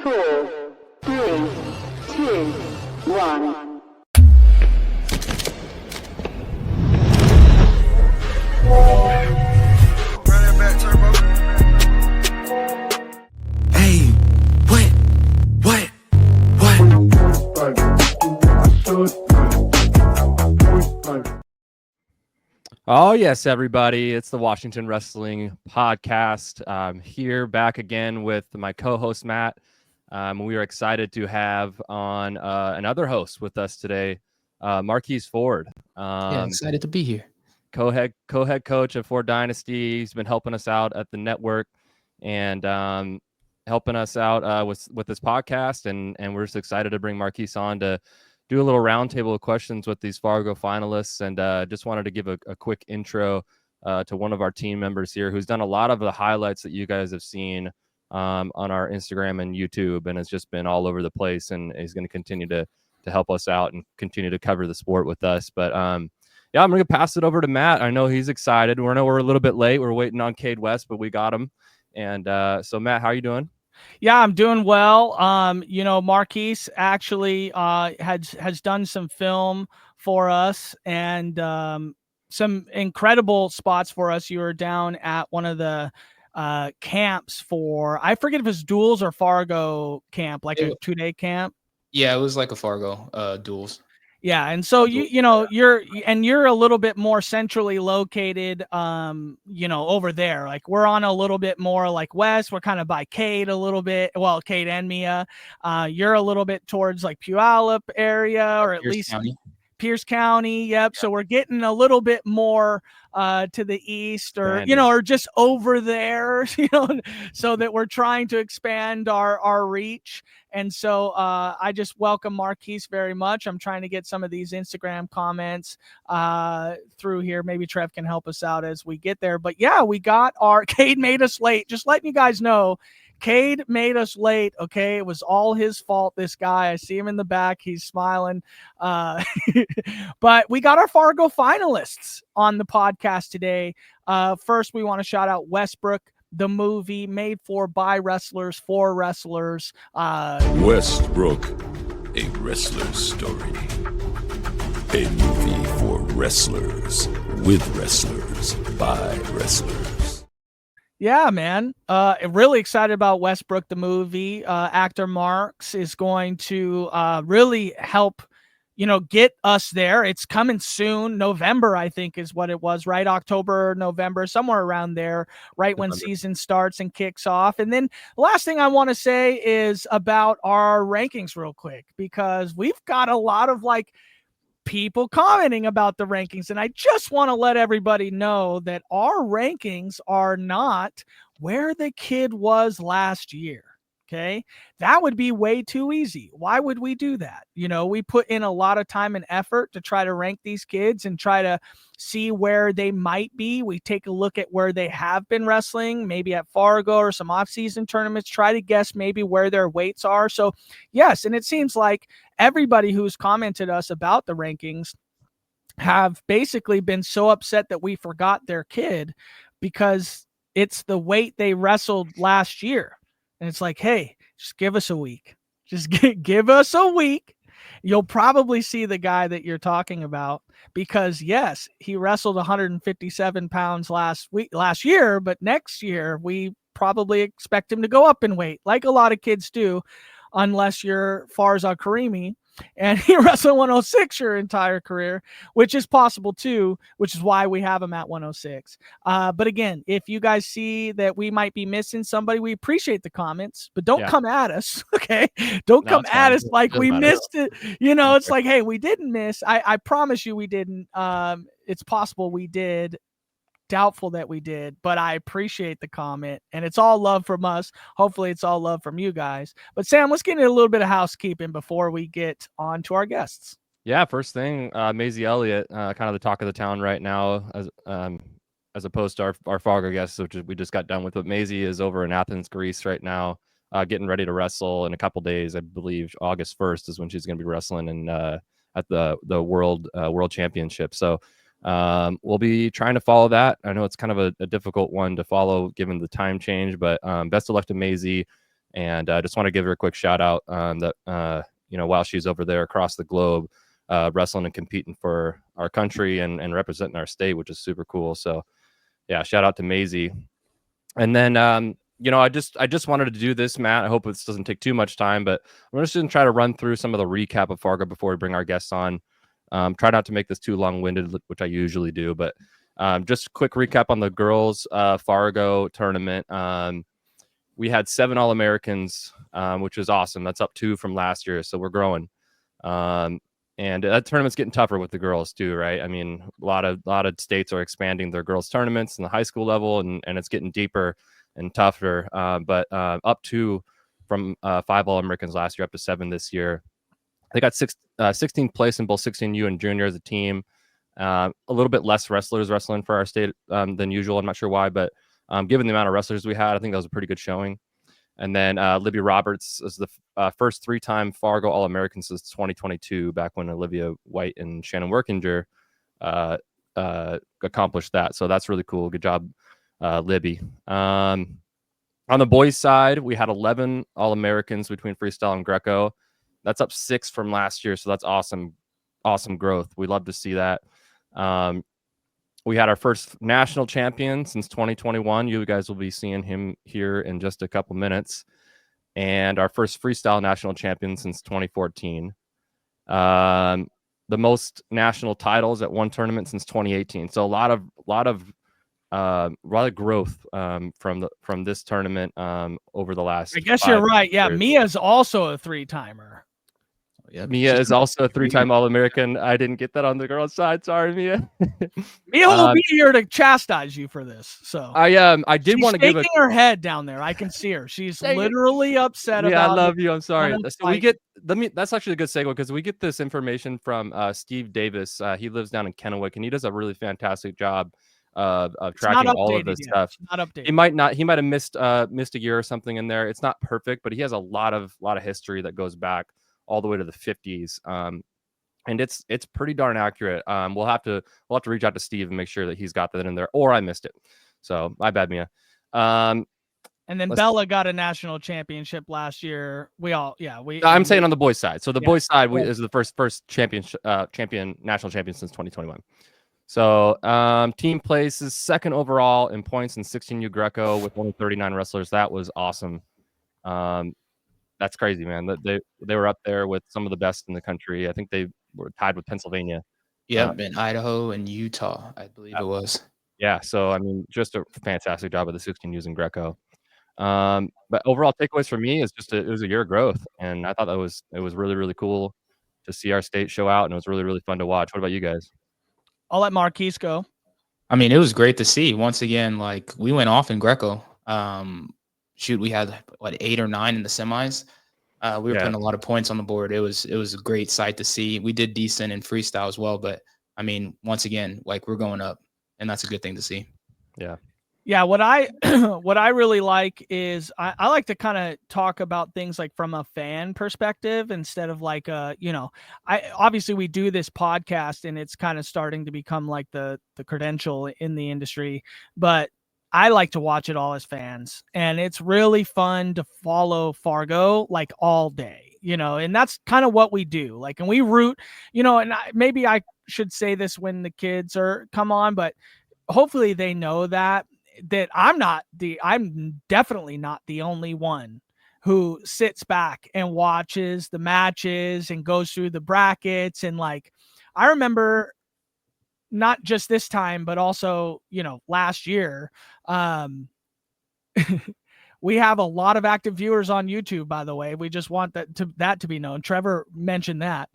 4, 3, 2, 1. Hey, what? Oh, yes, everybody. It's the Washington Wrestling Podcast. Here back again with my co-host, Matt. We are excited to have on another host with us today, Marquise Ford. Excited to be here. Co-head coach of Ford Dynasty. He's been helping us out at the network and helping us out with this podcast. And we're just excited to bring Marquise on to do a little roundtable of questions with these Fargo finalists, and just wanted to give a quick intro to one of our team members here who's done a lot of the highlights that you guys have seen on our Instagram and YouTube, and has just been all over the place, and he's going to continue to help us out and continue to cover the sport with us. But yeah, I'm going to pass it over to Matt. I know he's excited. We're a little bit late. We're waiting on Kade West, but we got him. And so Matt, how are you doing? Yeah, I'm doing well. Marquise actually has done some film for us and some incredible spots for us. You were down at one of the camps for, I forget if it's Duels or Fargo camp, like a 2-day camp. Yeah, it was like a Fargo duels. Yeah, and so you're a little bit more centrally located, over there. Like we're on a little bit more like west. We're kind of by Kade a little bit. Well, Kade and Mia. You're a little bit towards like Puyallup area, or at least Pierce County. Yep. So we're getting a little bit more to the east, or or just over there, so that we're trying to expand our reach. And so I just welcome Marquise very much. I'm trying to get some of these Instagram comments through here. Maybe Trev can help us out as we get there. But yeah, we got our Kade made us late. Just letting you guys know, Kade made us late. Okay, it was all his fault. This guy, I see him in the back. He's smiling. But we got our Fargo finalists on the podcast today. First, we want to shout out Westbrook, the movie made by wrestlers for wrestlers. Westbrook, a wrestler's story. A movie for wrestlers, with wrestlers, by wrestlers. Yeah, man. Really excited about Westbrook, the movie. Actor Marks is going to really help get us there. It's coming soon. November, I think, is what it was, right? October, November, somewhere around there, right when season starts and kicks off. And then the last thing I want to say is about our rankings real quick, because we've got a lot of people commenting about the rankings. And I just want to let everybody know that our rankings are not where the kid was last year. Okay, that would be way too easy. Why would we do that? We put in a lot of time and effort to try to rank these kids and try to see where they might be. We take a look at where they have been wrestling, maybe at Fargo or some off-season tournaments, try to guess maybe where their weights are. So yes, and it seems like everybody who's commented us about the rankings have basically been so upset that we forgot their kid because it's the weight they wrestled last year. And it's like, hey, just give us a week. Just give us a week. You'll probably see the guy that you're talking about, because yes, he wrestled 157 pounds last year, but next year we probably expect him to go up in weight, like a lot of kids do, unless you're Farzad Karimi and he wrestled 106 your entire career, which is possible too, which is why we have him at 106. But again, if you guys see that we might be missing somebody, we appreciate the comments, but don't come at us. Okay. Don't come at us like we missed it. It's like, hey, we didn't miss. I promise you we didn't. It's possible we did. Doubtful that we did, but I appreciate the comment, and it's all love from us. Hopefully it's all love from you guys. But Sam, let's get into a little bit of housekeeping before we get on to our guests. Yeah, first thing, Maisie Elliott, kind of the talk of the town right now, as opposed to our Fargo guests, which we just got done with. But Maisie is over in Athens, Greece right now, getting ready to wrestle in a couple days. I believe August 1st is when she's going to be wrestling at the World Championship. So we'll be trying to follow that. I know it's kind of a difficult one to follow given the time change, but best of luck to Maisie. And I just want to give her a quick shout out that while she's over there across the globe wrestling and competing for our country and representing our state, which is super cool. So yeah, shout out to Maisie. And then I just wanted to do this, Matt. I hope this doesn't take too much time, but I'm just going to try to run through some of the recap of Fargo before we bring our guests on. Try not to make this too long-winded, which I usually do, but just a quick recap on the girls Fargo tournament. We had 7 All-Americans, which is awesome. That's up 2 from last year, so we're growing. And that tournament's getting tougher with the girls too, right? I mean, a lot of states are expanding their girls tournaments in the high school level, and it's getting deeper and tougher. But up 2 from 5 All-Americans last year, up to 7 this year. They got 16th place in both 16U and junior as a team. A little bit less wrestlers wrestling for our state than usual. I'm not sure why, but given the amount of wrestlers we had, I think that was a pretty good showing. And then Olivia Roberts is the first 3-time Fargo All-American since 2022, back when Olivia White and Shannon Workinger accomplished that. So that's really cool. Good job, Libby. On the boys' side, we had 11 All-Americans between freestyle and Greco. That's up 6 from last year, so that's awesome growth. We love to see that. We had our first national champion since 2021. You guys will be seeing him here in just a couple minutes. And our first freestyle national champion since 2014. The most national titles at one tournament since 2018. So a lot of growth from this tournament over the last. I guess you're right. Yeah, years. Mia's also a 3-timer. Yeah, Mia is also a 3-time All-American. I didn't get that on the girls' side. Sorry, Mia. Mia will be here to chastise you for this. So I did want to give shaking her head down there. I can see her. She's literally upset about. Yeah, I love you. I'm sorry. So we get that's actually a good segue, because we get this information from Steve Davis. He lives down in Kennewick, and he does a really fantastic job of tracking all of this stuff. It's not updated. He might have missed a year or something in there. It's not perfect, but he has a lot of history that goes back all the way to the 50s. And it's pretty darn accurate. We'll have to reach out to Steve and make sure that he's got that in there, or I missed it. So my bad, Mia. And then Bella got a national championship last year. I'm saying on the boys' side. So the boys' side is the first champion national champion since 2021. So team place is second overall in points in 16U Greco with only 39 wrestlers. That was awesome. That's crazy, man. They were up there with some of the best in the country. I think they were tied with Pennsylvania. Yep, in Idaho and Utah, I believe it was. Yeah, so I mean, just a fantastic job of the 16 using Greco. But overall takeaways for me is it was a year of growth, and I thought it was really, really cool to see our state show out, and it was really, really fun to watch. What about you guys? I'll let Marquise go. I mean, it was great to see. Once again, like, we went off in Greco. We had 8 or 9 in the semis. We were putting a lot of points on the board. It was a great sight to see. We did decent in freestyle as well, but I mean, once again, like, we're going up, and that's a good thing to see. Yeah, what I what I really like is I like to kind of talk about things like from a fan perspective instead of like obviously we do this podcast and it's kind of starting to become like the credential in the industry, but I like to watch it all as fans, and it's really fun to follow Fargo like all day, and that's kind of what we do. Like, and we root, and maybe I should say this when the kids come on, but hopefully they know that I'm definitely not the only one who sits back and watches the matches and goes through the brackets. And like, I remember not just this time, but also, last year, we have a lot of active viewers on YouTube, by the way. We just want that to be known. Trevor mentioned that.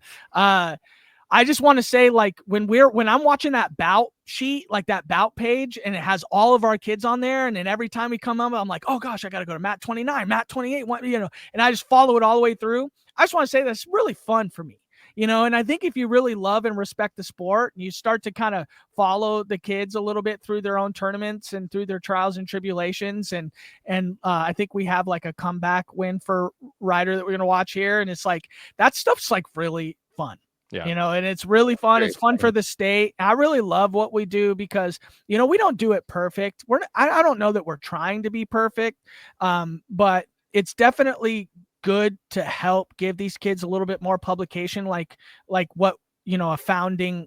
I just want to say, like, when I'm watching that bout sheet, like that bout page, and it has all of our kids on there, and then every time we come up, I'm like, oh gosh, I got to go to Mat 29, Mat 28, and I just follow it all the way through. I just want to say that's really fun for me, and I think if you really love and respect the sport, you start to kind of follow the kids a little bit through their own tournaments and through their trials and tribulations. And I think we have like a comeback win for Ryder that we're going to watch here. And it's like, that stuff's like really fun. Yeah. And it's really fun. It's fun for the state. I really love what we do because, we don't do it perfect. I don't know that we're trying to be perfect. But it's definitely good to help give these kids a little bit more publication, like what, a founding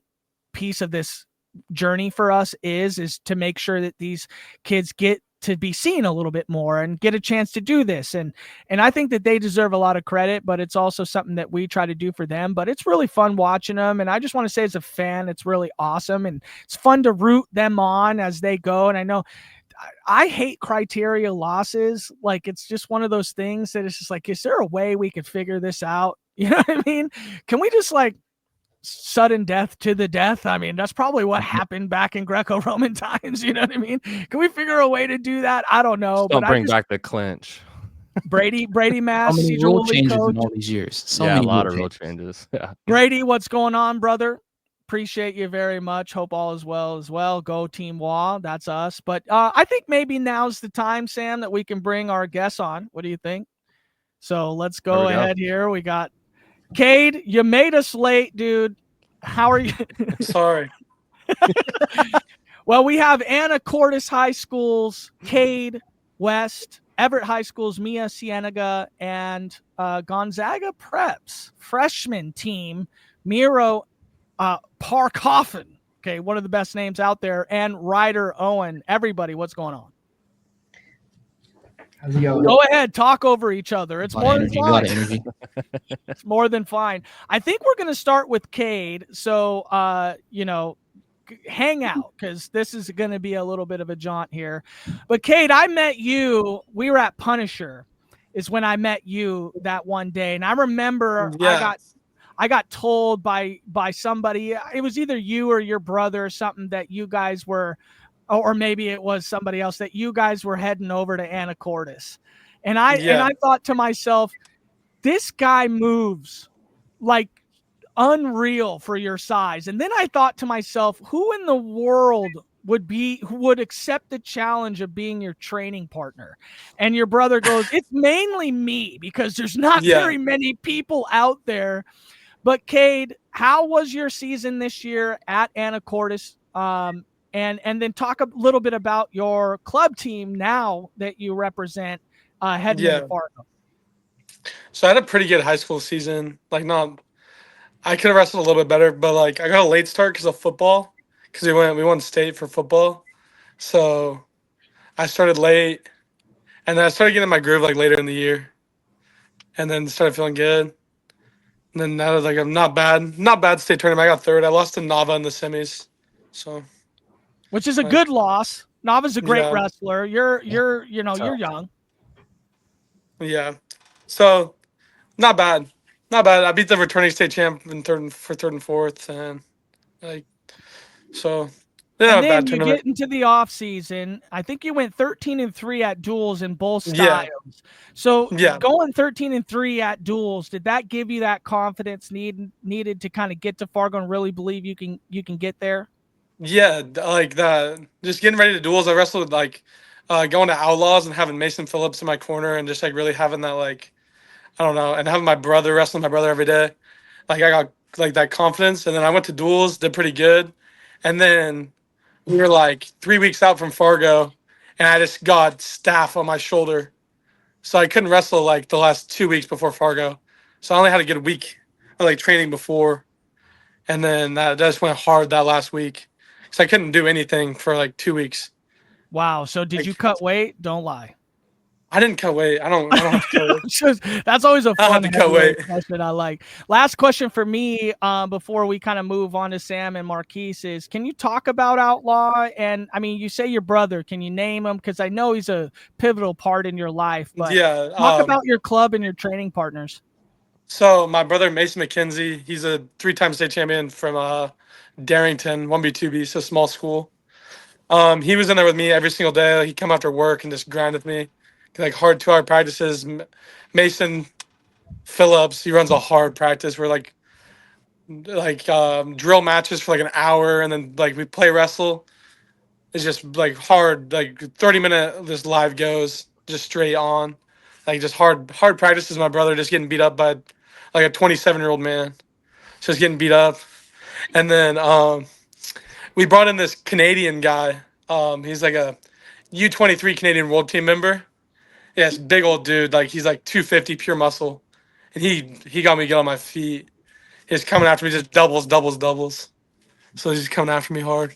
piece of this journey for us is to make sure that these kids get to be seen a little bit more and get a chance to do this. And I think that they deserve a lot of credit, but it's also something that we try to do for them. But it's really fun watching them. And I just want to say, as a fan, it's really awesome. And it's fun to root them on as they go. And I know I hate criteria losses. Like, it's just one of those things that it's just like, is there a way we could figure this out? You know what I mean? Can we just like sudden death to the death? I mean, that's probably what happened back in Greco-Roman times. You know what I mean? Can we figure a way to do that? I don't know. Don't bring back the clinch. Brady Mass, so many rule changes in all these years. A lot of rule changes. Yeah. Brady, what's going on, brother? Appreciate you very much. Hope all is well as well. Go Team Wah. That's us. But I think maybe now's the time, Sam, that we can bring our guests on. What do you think? So let's go ahead here. We got Kade. You made us late, dude. How are you? Sorry. Well, we have Anacortes High School's Kade West, Everett High School's Mia Cienega, and Gonzaga Prep's freshman team, Miro Parr-Coffin. Okay, one of the best names out there, and Ryder Owen. Everybody, what's going on? Go ahead, talk over each other. It's more than fine. It's more than fine. I think we're going to start with Kade. So, hang out, because this is going to be a little bit of a jaunt here. But Kade, I met you. We were at Punisher, is when I met you that one day, and I remember I got told by somebody, it was either you or your brother or something, that you guys were, or maybe it was somebody else, that you guys were heading over to Anacortes. And I thought to myself, this guy moves like unreal for your size. And then I thought to myself, who in the world would accept the challenge of being your training partner? And your brother goes, it's mainly me, because there's not very many people out there. But Kade, how was your season this year at Anacortes? And then talk a little bit about your club team now that you represent heading into Fargo. So I had a pretty good high school season. I could have wrestled a little bit better, but I got a late start because of football, because we won state for football. So I started late, and then I started getting my groove later in the year, and then started feeling good. And then that was a not bad state tournament. I got third. I lost to Nava in the semis, so. Which is a good loss. Nava's a great wrestler. You're young. Yeah. So, not bad. I beat the returning state champ in third and fourth, and so. Yeah, and then you get into the off season. I think you went 13-3 at duels in both styles. So going 13-3 at duels, did that give you that confidence needed to kind of get to Fargo and really believe you can get there? Yeah, like that. Just getting ready to duels. I wrestled going to Outlaws and having Mason Phillips in my corner, and just really having that I don't know, and having my brother wrestling my brother every day. I got that confidence, and then I went to duels, did pretty good, and then we were 3 weeks out from Fargo, and I just got staph on my shoulder, so I couldn't wrestle the last 2 weeks before Fargo. So I only had a good week of training before, and then that just went hard that last week. So I couldn't do anything for 2 weeks. Wow. So did you cut weight? Don't lie. I didn't cut weight. I don't have to cut weight. That's always a fun question I like. Last question for me before we kind of move on to Sam and Marquise is, can you talk about Outlaw? And I mean, you say your brother. Can you name him? Because I know he's a pivotal part in your life. But talk about your club and your training partners. So my brother, Mason McKenzie, he's a 3-time state champion from Darrington, 1B2B, so small school. He was in there with me every single day. He'd come after work and just grind with me. Hard 2-hour practices. Mason Phillips, he runs a hard practice where drill matches for an hour, and then we play wrestle. It's just hard 30-minute just live goes just straight on, just hard practices. My brother just getting beat up by a 27-year-old man, just getting beat up. And then we brought in this Canadian guy. He's a U23 Canadian World Team member. Yeah, it's a big old dude. Like he's like 250 pure muscle, and he got me get on my feet. He's coming after me, just doubles, doubles, doubles. So he's coming after me hard.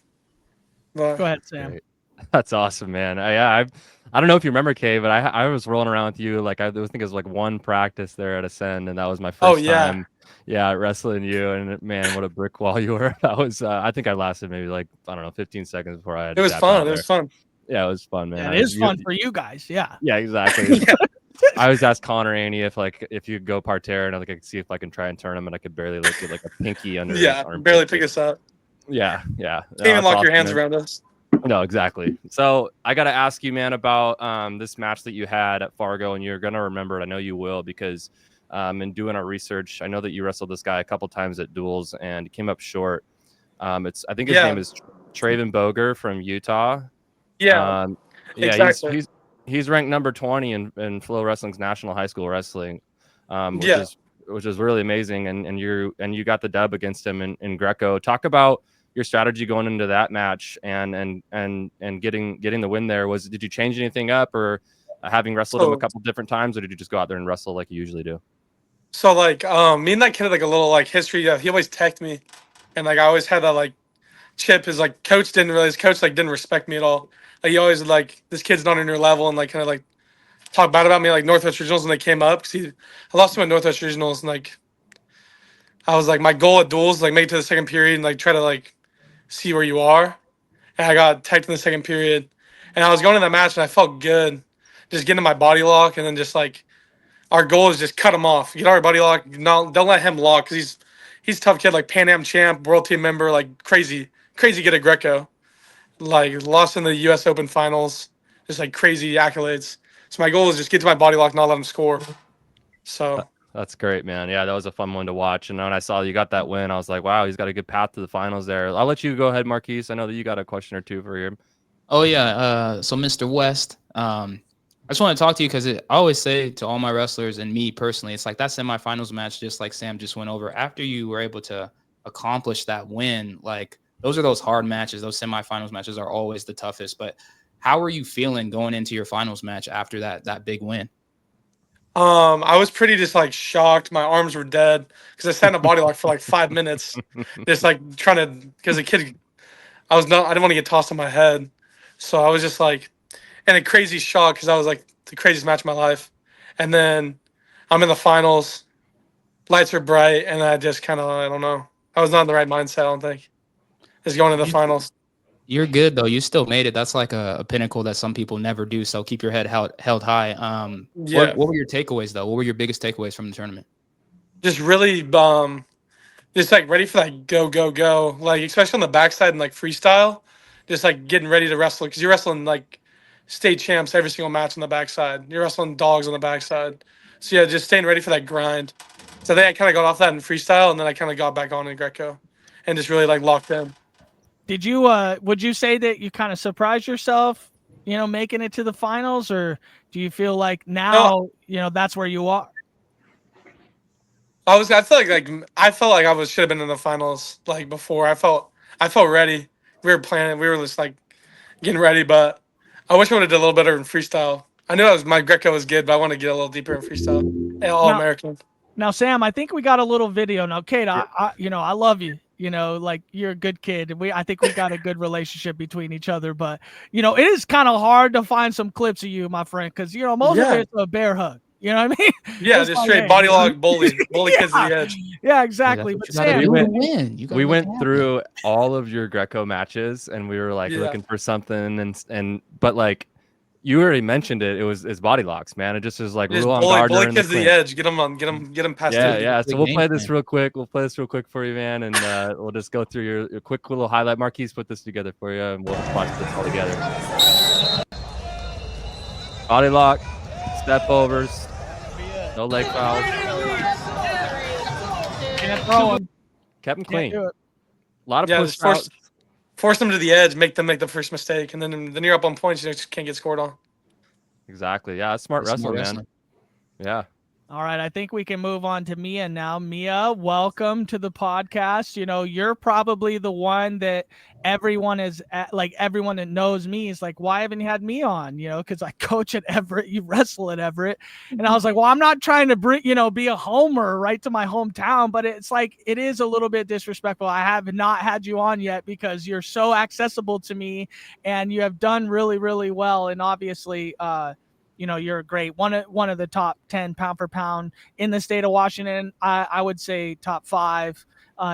But Go ahead, Sam. Great. That's awesome, man. I don't know if you remember, Kay, but I was rolling around with you. Like I think it was like one practice there at Ascend, and that was my first oh yeah, time. Yeah, wrestling you, and man, what a brick wall you were. That was. I think I lasted maybe like I don't know, 15 seconds before I had it to was tap fun. out It there. was fun. Yeah, it was fun, man. It is fun for you guys. Yeah. Yeah, exactly. Yeah. I always asked Connor Aney if you go parterre, and I could see if I can try and turn him, and I could barely get like a pinky under his Yeah, arm. barely pick us up. Yeah. Can't even that's lock your awesome, hands man. around us. No, exactly. So I got to ask you, man, about this match that you had at Fargo, and you're gonna remember it. I know you will, because in doing our research, I know that you wrestled this guy a couple times at duels and he came up short. I think his name is Traven Boger from Utah. Yeah, Yeah, exactly. he's ranked number 20 in Flow Wrestling's National High School Wrestling, which Yeah. is really amazing. And you got the dub against him in Greco. Talk about your strategy going into that match and getting the win there. Did you change anything up, or having wrestled him a couple different times, or did you just go out there and wrestle like you usually do? So like me and that kid had like a little like history. He always teched me, and like I always had that like chip. His like coach like didn't respect me at all. Like he always like, this kid's not on your level, and like kind of like talk bad about me like Northwest Regionals when they came up, because I lost him at Northwest Regionals, and like I was like, my goal at duels like make it to the second period and like try to like see where you are. And I got teched in the second period, and I was going to that match and I felt good, just getting my body lock, and then just like our goal is just cut him off, get our body lock. No, don't let him lock, because he's a tough kid, like Pan Am champ, world team member, like crazy good at Greco, like lost in the U.S. Open finals, just like crazy accolades. So my goal is just get to my body lock, not let him score. So That's great, man. Yeah, that was a fun one to watch. And when I saw you got that win, I was like, wow, he's got a good path to the finals there. I'll let you go ahead, Marquise. I know that you got a question or two for him. Oh yeah. So Mr. West, I just want to talk to you because I always say to all my wrestlers and me personally, it's like that semifinals match, just like Sam just went over. After you were able to accomplish that win, like those hard matches. Those semifinals matches are always the toughest. But how are you feeling going into your finals match after that big win? I was pretty just like shocked. My arms were dead because I sat in a body lock for like 5 minutes, just like trying to, because the kid, I didn't want to get tossed on my head, so I was just like in a crazy shock because I was like the craziest match of my life, and then I'm in the finals, lights are bright, and I just kind of, I don't know, I was not in the right mindset. I don't think, just going to the finals. You're good though. You still made it. That's like a pinnacle that some people never do. So keep your head held high. Yeah. What were your takeaways though? What were your biggest takeaways from the tournament? Just really just like ready for that go, like especially on the backside and like freestyle, just like getting ready to wrestle, because you're wrestling like state champs every single match on the backside. You're wrestling dogs on the backside, so yeah, just staying ready for that grind. So I think I kind of got off that in freestyle, and then I kind of got back on in Greco, and just really like locked in. Did you would you say that you kind of surprised yourself, making it to the finals, or do you feel like now, that's where you are? I felt like I should have been in the finals like before. I felt ready. We were planning. We were just like getting ready, but I wish I would have did a little better in freestyle. I knew my Greco was good, but I want to get a little deeper in freestyle. All American. Now, Sam, I think we got a little video. Now, Kade, I love you. Like you're a good kid. I think we got a good relationship between each other. But it is kind of hard to find some clips of you, my friend, because most of it's a bear hug. You know what I mean? Yeah, just straight body lock, bully kids to the edge. Yeah, exactly. But Sam, we went through all of your Greco matches, and we were like looking for something, but like you already mentioned it. It was body locks, man. It just was like just Rule on bully kids to the edge. Get them past. Yeah. So we'll play this real quick. We'll play this real quick for you, man, and we'll just go through your quick little highlight. Marquise put this together for you, and we'll just watch this all together. Body lock, step overs, no leg fouls. Can't throw him. Kept him clean. Do it. A lot of push outs. Force them to the edge, make them make the first mistake, and then you're up on points. You just can't get scored on. Exactly. Yeah, that's smart wrestling, man. Yeah. All right, I think we can move on to Mia now. Mia, welcome to the podcast. You know, you're probably the one that everyone is like, everyone that knows me is like, why haven't you had me on? You know, because I coach at Everett, you wrestle at Everett. And I was like, well, I'm not trying to bring, be a homer right to my hometown, but it's like, it is a little bit disrespectful. I have not had you on yet because you're so accessible to me and you have done really, really well. And obviously, you're great. One of the top 10 pound for pound in the state of Washington. I would say top 5.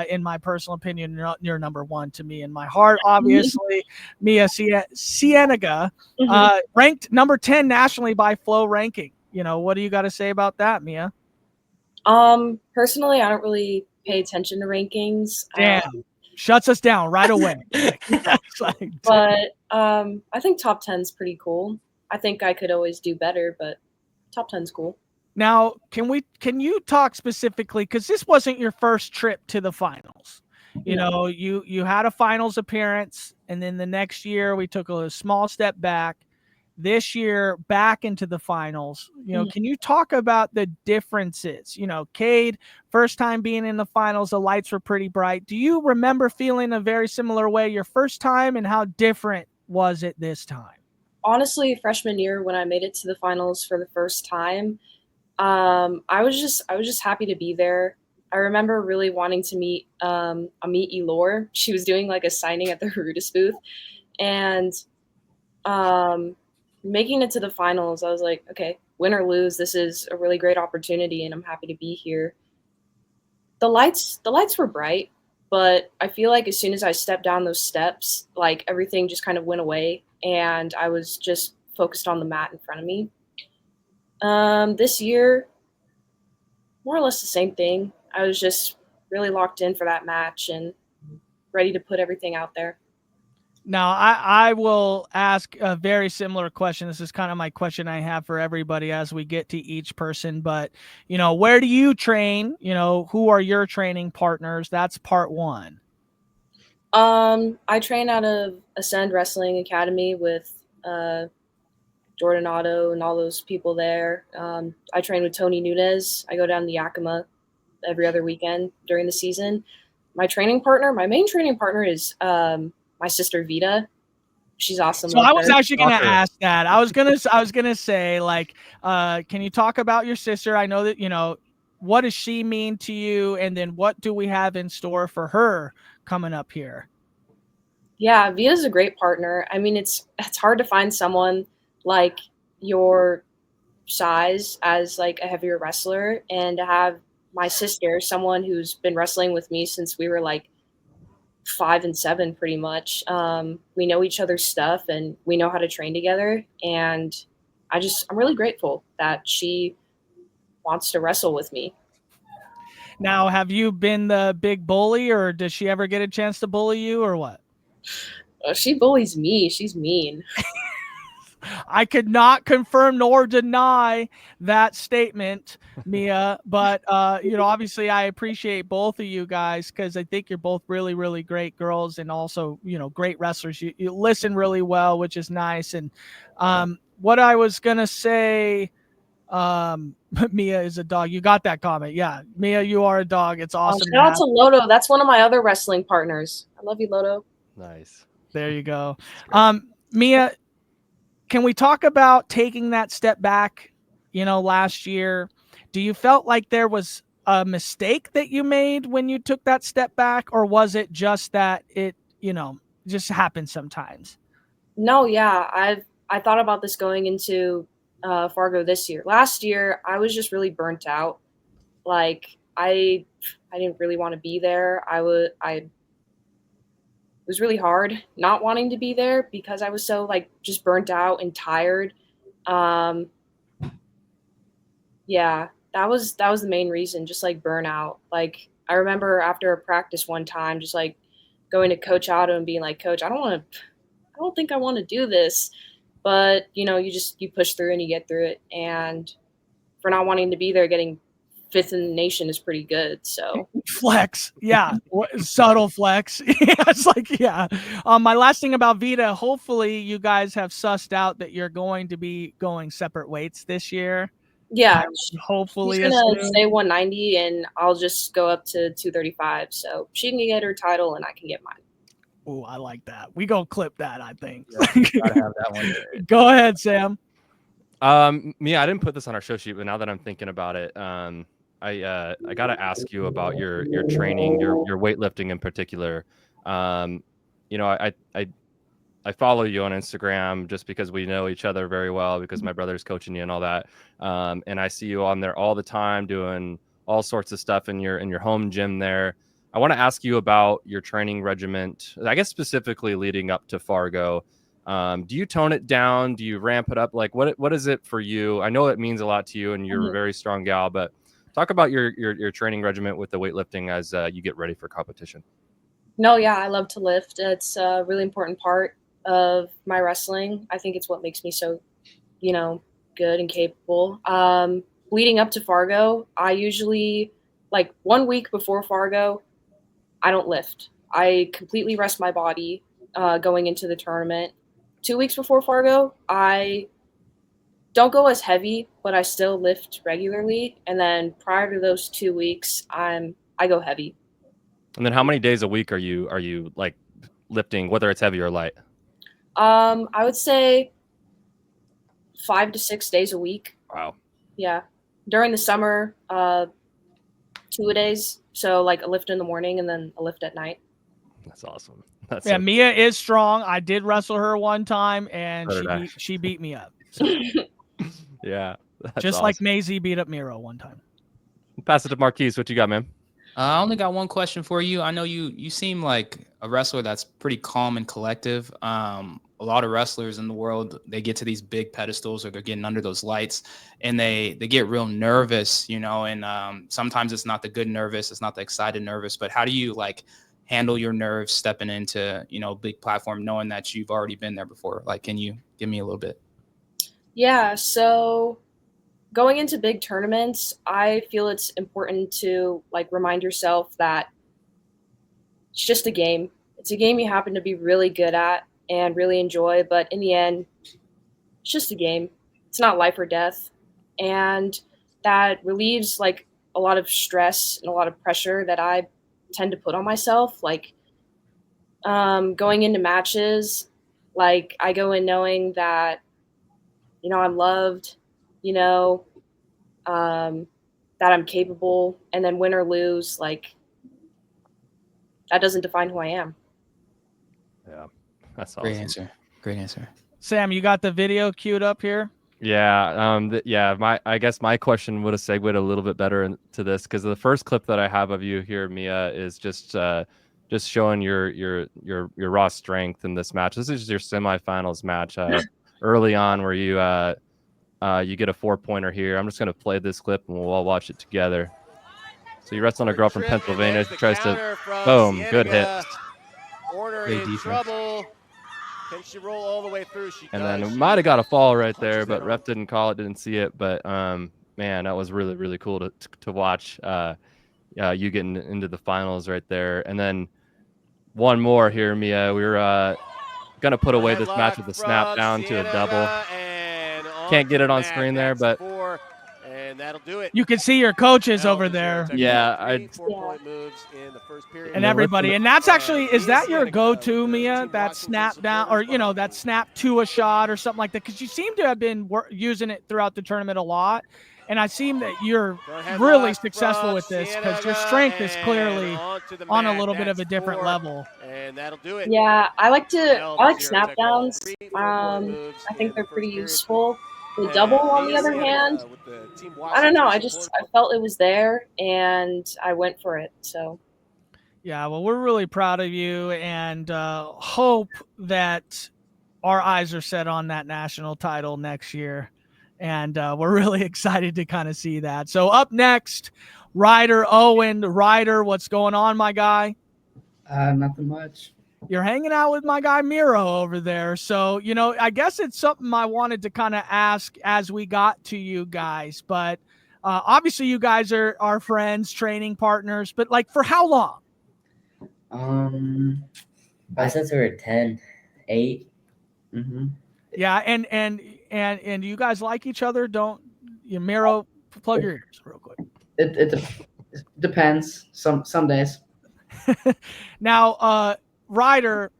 In my personal opinion, you're number 1 to me in my heart. Obviously, Mia Cienega, ranked number 10 nationally by Flow ranking. What do you got to say about that, Mia? Personally, I don't really pay attention to rankings. Damn, shuts us down right away. But I think top 10 is pretty cool. I think I could always do better, but top 10's cool. Now, can you talk specifically, because this wasn't your first trip to the finals. You had a finals appearance, and then the next year we took a small step back. This year, back into the finals. Can you talk about the differences? Kade, first time being in the finals, the lights were pretty bright. Do you remember feeling a very similar way your first time, and how different was it this time? Honestly, freshman year when I made it to the finals for the first time, I was just happy to be there. I remember really wanting to meet Amit Elor. She was doing like a signing at the Herutis booth, and making it to the finals, I was like, okay, win or lose, this is a really great opportunity, and I'm happy to be here. The lights were bright, but I feel like as soon as I stepped down those steps, like everything just kind of went away, and I was just focused on the mat in front of me. This year, more or less the same thing. I was just really locked in for that match and ready to put everything out there. Now, I will ask a very similar question. This is kind of my question I have for everybody as we get to each person. But, where do you train? Who are your training partners? That's part 1. I train out of Ascend Wrestling Academy with Jordan Otto and all those people there. I train with Tony Nunez. I go down to Yakima every other weekend during the season. My main training partner is my sister Vita. She's awesome. So I was actually going to ask that. I was going to say, like, can you talk about your sister? I know that, what does she mean to you? And then what do we have in store for her coming up here? Yeah, Vita's a great partner. I mean, it's hard to find someone like your size as like a heavier wrestler, and to have my sister, someone who's been wrestling with me since we were like 5 and 7 pretty much. We know each other's stuff and we know how to train together, and I'm really grateful that she wants to wrestle with me. Now, have you been the big bully, or does she ever get a chance to bully you, or what? She bullies me. She's mean. I could not confirm nor deny that statement, Mia, but obviously I appreciate both of you guys, because I think you're both really, really great girls, and also, great wrestlers. You listen really well, which is nice. And what I was going to say, Mia is a dog. You got that comment. Yeah. Mia, you are a dog. It's awesome. Shout out to Lodo. That's one of my other wrestling partners. I love you, Lodo. Nice. There you go. Mia, can we talk about taking that step back, last year? Do you felt like there was a mistake that you made when you took that step back, or was it just that it, just happens sometimes? No, yeah. I thought about this going into Fargo this year. Last year, I was just really burnt out. Like, I didn't really want to be there. It was really hard not wanting to be there because I was so like just burnt out and tired. Yeah, that was the main reason, just like burnout. Like, I remember after a practice one time, just like going to Coach Otto and being like, Coach, I don't think I want to do this. But, you push through and you get through it. And for not wanting to be there, getting 5th in the nation is pretty good. So flex. Yeah. Subtle flex. It's like, yeah. My last thing about Vita, hopefully you guys have sussed out that you're going to be going separate weights this year. Yeah, hopefully she's as gonna soon. stay 190, and I'll just go up to 235. So she can get her title, and I can get mine. Oh, I like that. We gonna clip that, I think. Gotta have that one. Go ahead, Sam. Mia, I didn't put this on our show sheet, but now that I'm thinking about it, I gotta ask you about your training, your weightlifting in particular. You know, I follow you on Instagram just because we know each other very well because my brother's coaching you and all that. And I see you on there all the time doing all sorts of stuff in your home gym there. I want to ask you about your training regiment, I guess specifically leading up to Fargo. Do you tone it down? Do you ramp it up? Like what is it for you? I know it means a lot to you and you're a very strong gal, but talk about your training regiment with the weightlifting as you get ready for competition. No, yeah, I love to lift. It's a really important part of my wrestling. I think it's what makes me so, good and capable. Leading up to Fargo, I usually, like 1 week before Fargo, I don't lift. I completely rest my body going into the tournament. 2 weeks before Fargo, I don't go as heavy, but I still lift regularly. And then prior to those 2 weeks, I go heavy. And then how many days a week are you like lifting, whether it's heavy or light? I would say 5 to 6 days a week. Wow. Yeah. During the summer, 2-a-days. So like a lift in the morning and then a lift at night. That's awesome. That's Yeah, so Mia is strong. I did wrestle her one time, and So did I. she beat me up. So, yeah. That's just awesome. like Maisie beat up Miro one time. Pass it to Marquise. What you got, man? I only got one question for you. I know you seem like a wrestler that's pretty calm and collective. A lot of wrestlers in the world, they get to these big pedestals or they're getting under those lights and they get real nervous, and sometimes it's not the good nervous, it's not the excited nervous, but how do you like handle your nerves stepping into, big platform knowing that you've already been there before? Like, can you give me a little bit? Yeah, so going into big tournaments, I feel it's important to like remind yourself that it's just a game. It's a game you happen to be really good at and really enjoy, but in the end, it's just a game. It's not life or death. And that relieves like a lot of stress and a lot of pressure that I tend to put on myself. Like going into matches, like I go in knowing that, I'm loved, that I'm capable, and then win or lose, like that doesn't define who I am. Yeah. That's awesome. Great answer. Sam, you got the video queued up here? Yeah. I guess my question would have segued a little bit better into this because the first clip that I have of you here, Mia, is just showing your raw strength in this match. This is your semifinals match early on where you get a 4-pointer here. I'm just gonna play this clip and we'll all watch it together. So you wrestle on a girl from Pennsylvania. She tries to boom, good hit. Great defense. Trouble. Can she roll all the way through? She And does. then She might have got a fall right punches there, it but on. ref didn't call it, didn't see it. But man, that was really, really cool to watch you getting into the finals right there. And then one more here, Mia. We were gonna put away this match with a snap down to a double. Can't get it on screen there, but and that'll do it. You can see your coaches over there. Yeah, Three 4-point moves in the first period. And everybody. And that's actually, is that your go-to, Mia? That snap down or, that snap to a shot or something like that? Because you seem to have been using it throughout the tournament a lot. And I seem that you're really successful with this because your strength is clearly on a little bit of a different level. And that'll do it. Yeah, I like snap downs. I think they're pretty useful. The double, on the other hand, I don't know. I felt it was there, and I went for it. So, yeah, well, we're really proud of you, and hope that our eyes are set on that national title next year, and we're really excited to kind of see that. So, up next, Ryder Owen. Ryder, what's going on, my guy? Nothing much. You're hanging out with my guy Miro over there. So, I guess it's something I wanted to kind of ask as we got to you guys. But obviously you guys are friends, training partners. But like for how long? Since we were 10, 8. Yeah, and you guys like each other, don't Miro, plug your ears real quick. It depends. Some days. Now, Ryder,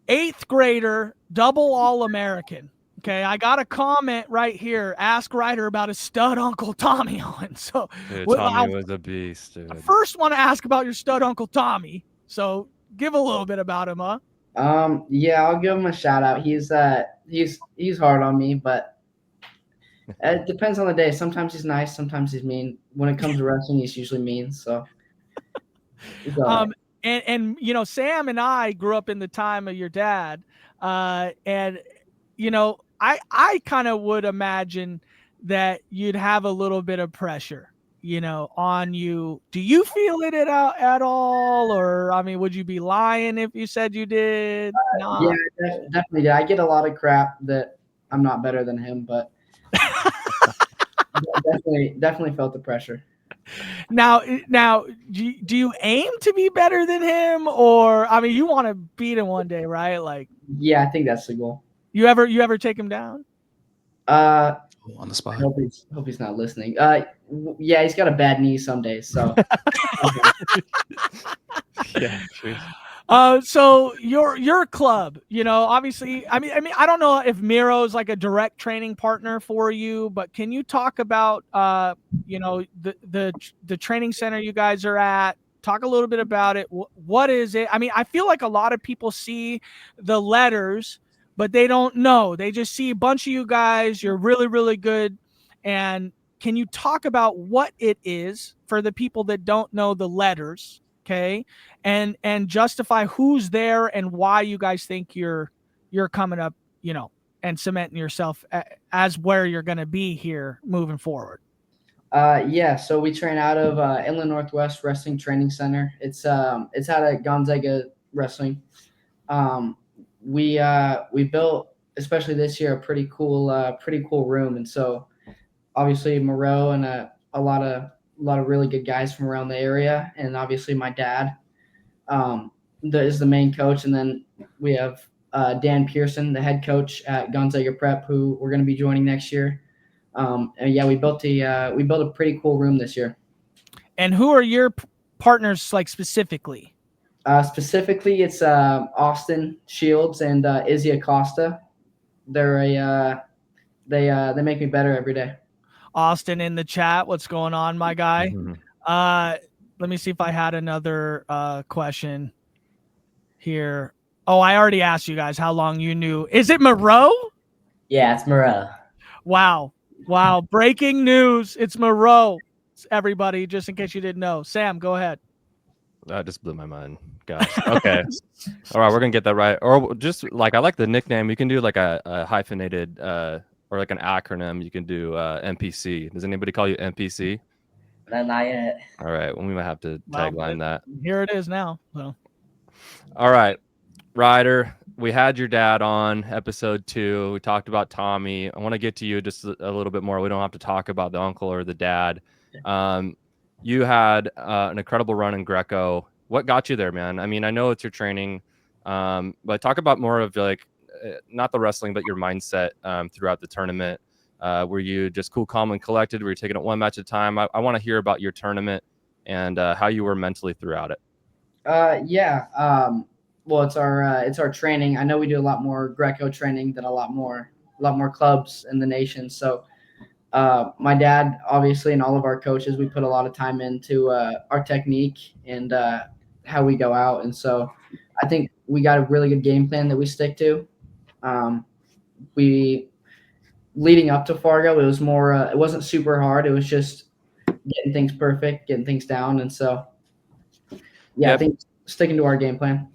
8th grader, double All-American. Okay, I got a comment right here. Ask Ryder about his stud uncle Tommy Owen. So, Dude, well, Tommy was a beast, dude. I first want to ask about your stud uncle Tommy. So, give a little bit about him, huh? Yeah, I'll give him a shout out. He's hard on me, but it depends on the day. Sometimes he's nice, sometimes he's mean. When it comes to wrestling, he's usually mean. So, it's all right. And you know, Sam and I grew up in the time of your dad, and you know, I kind of would imagine that you'd have a little bit of pressure, you know, on you. Do you feel it at all, or I mean, would you be lying if you said you did? Yeah, definitely did. I get a lot of crap that I'm not better than him, but definitely felt the pressure. Now, do you aim to be better than him, or I mean, you want to beat him one day, right? Like, yeah, I think that's the goal. You ever take him down? On the spot. I hope he's not listening. Yeah, he's got a bad knee some days, so. Yeah. So your club, you know, obviously, I mean, I don't know if Miro's like a direct training partner for you, but can you talk about, you know, the training center you guys are at? Talk a little bit about it. What is it? I mean, I feel like a lot of people see the letters, but they don't know. They just see a bunch of you guys. You're really, really good. And can you talk about what it is for the people that don't know the letters? Okay. And justify who's there and why you guys think you're coming up, you know, and cementing yourself as where you're going to be here moving forward. Yeah. So we train out of Inland Northwest Wrestling Training Center. It's out at Gonzaga Wrestling. We built, especially this year, a pretty cool room, and so obviously Miro and a lot of really good guys from around the area, and obviously my dad is the main coach, and then we have Dan Pearson, the head coach at Gonzaga Prep, who we're going to be joining next year. And yeah, we built a pretty cool room this year. And who are your partners, like, specifically? Specifically, it's Austin Shields and Izzy Acosta. They're they make me better every day. Austin in the chat, what's going on, my guy? Mm-hmm. Let me see if I had another question here. Oh, I already asked you guys how long you knew. Is it Miro? Yeah, it's Miro. Wow. Breaking news. It's Miro. Everybody, just in case you didn't know. Sam, go ahead. That just blew my mind. Gosh. Okay. All right, we're gonna get that right. Or just like, I like the nickname. You can do like a hyphenated or like an acronym. You can do NPC. Does anybody call you NPC? Not yet. All right. Well, we might have to tagline that. Here it is now. So. All right, Ryder. We had your dad on episode 2. We talked about Tommy. I want to get to you just a little bit more. We don't have to talk about the uncle or the dad. You had an incredible run in Greco. What got you there, man? I mean, I know it's your training, but talk about more of like, not the wrestling, but your mindset throughout the tournament. Were you just cool, calm, and collected? Were you taking it one match at a time? I want to hear about your tournament and how you were mentally throughout it. Yeah. Well, it's our training. I know we do a lot more Greco training than a lot more clubs in the nation. So my dad, obviously, and all of our coaches, we put a lot of time into our technique and how we go out. And so I think we got a really good game plan that we stick to. We leading up to Fargo, it was more, it wasn't super hard. It was just getting things perfect, getting things down. And so, yeah, I think sticking to our game plan.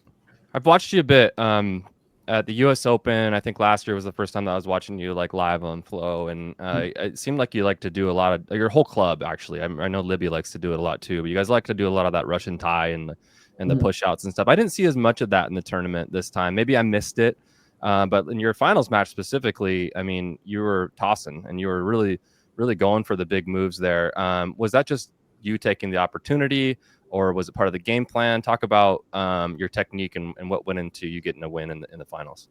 I've watched you a bit at the U.S. Open. I think last year was the first time that I was watching you like live on Flow, and it seemed like you like to do a lot of your whole club. Actually, I know Libby likes to do it a lot too. But you guys like to do a lot of that Russian tie and the push outs and stuff. I didn't see as much of that in the tournament this time. Maybe I missed it, but in your finals match specifically, I mean, you were tossing and you were really, really going for the big moves there. Was that just you taking the opportunity, or was it part of the game plan? Talk about your technique and what went into you getting a win in the finals.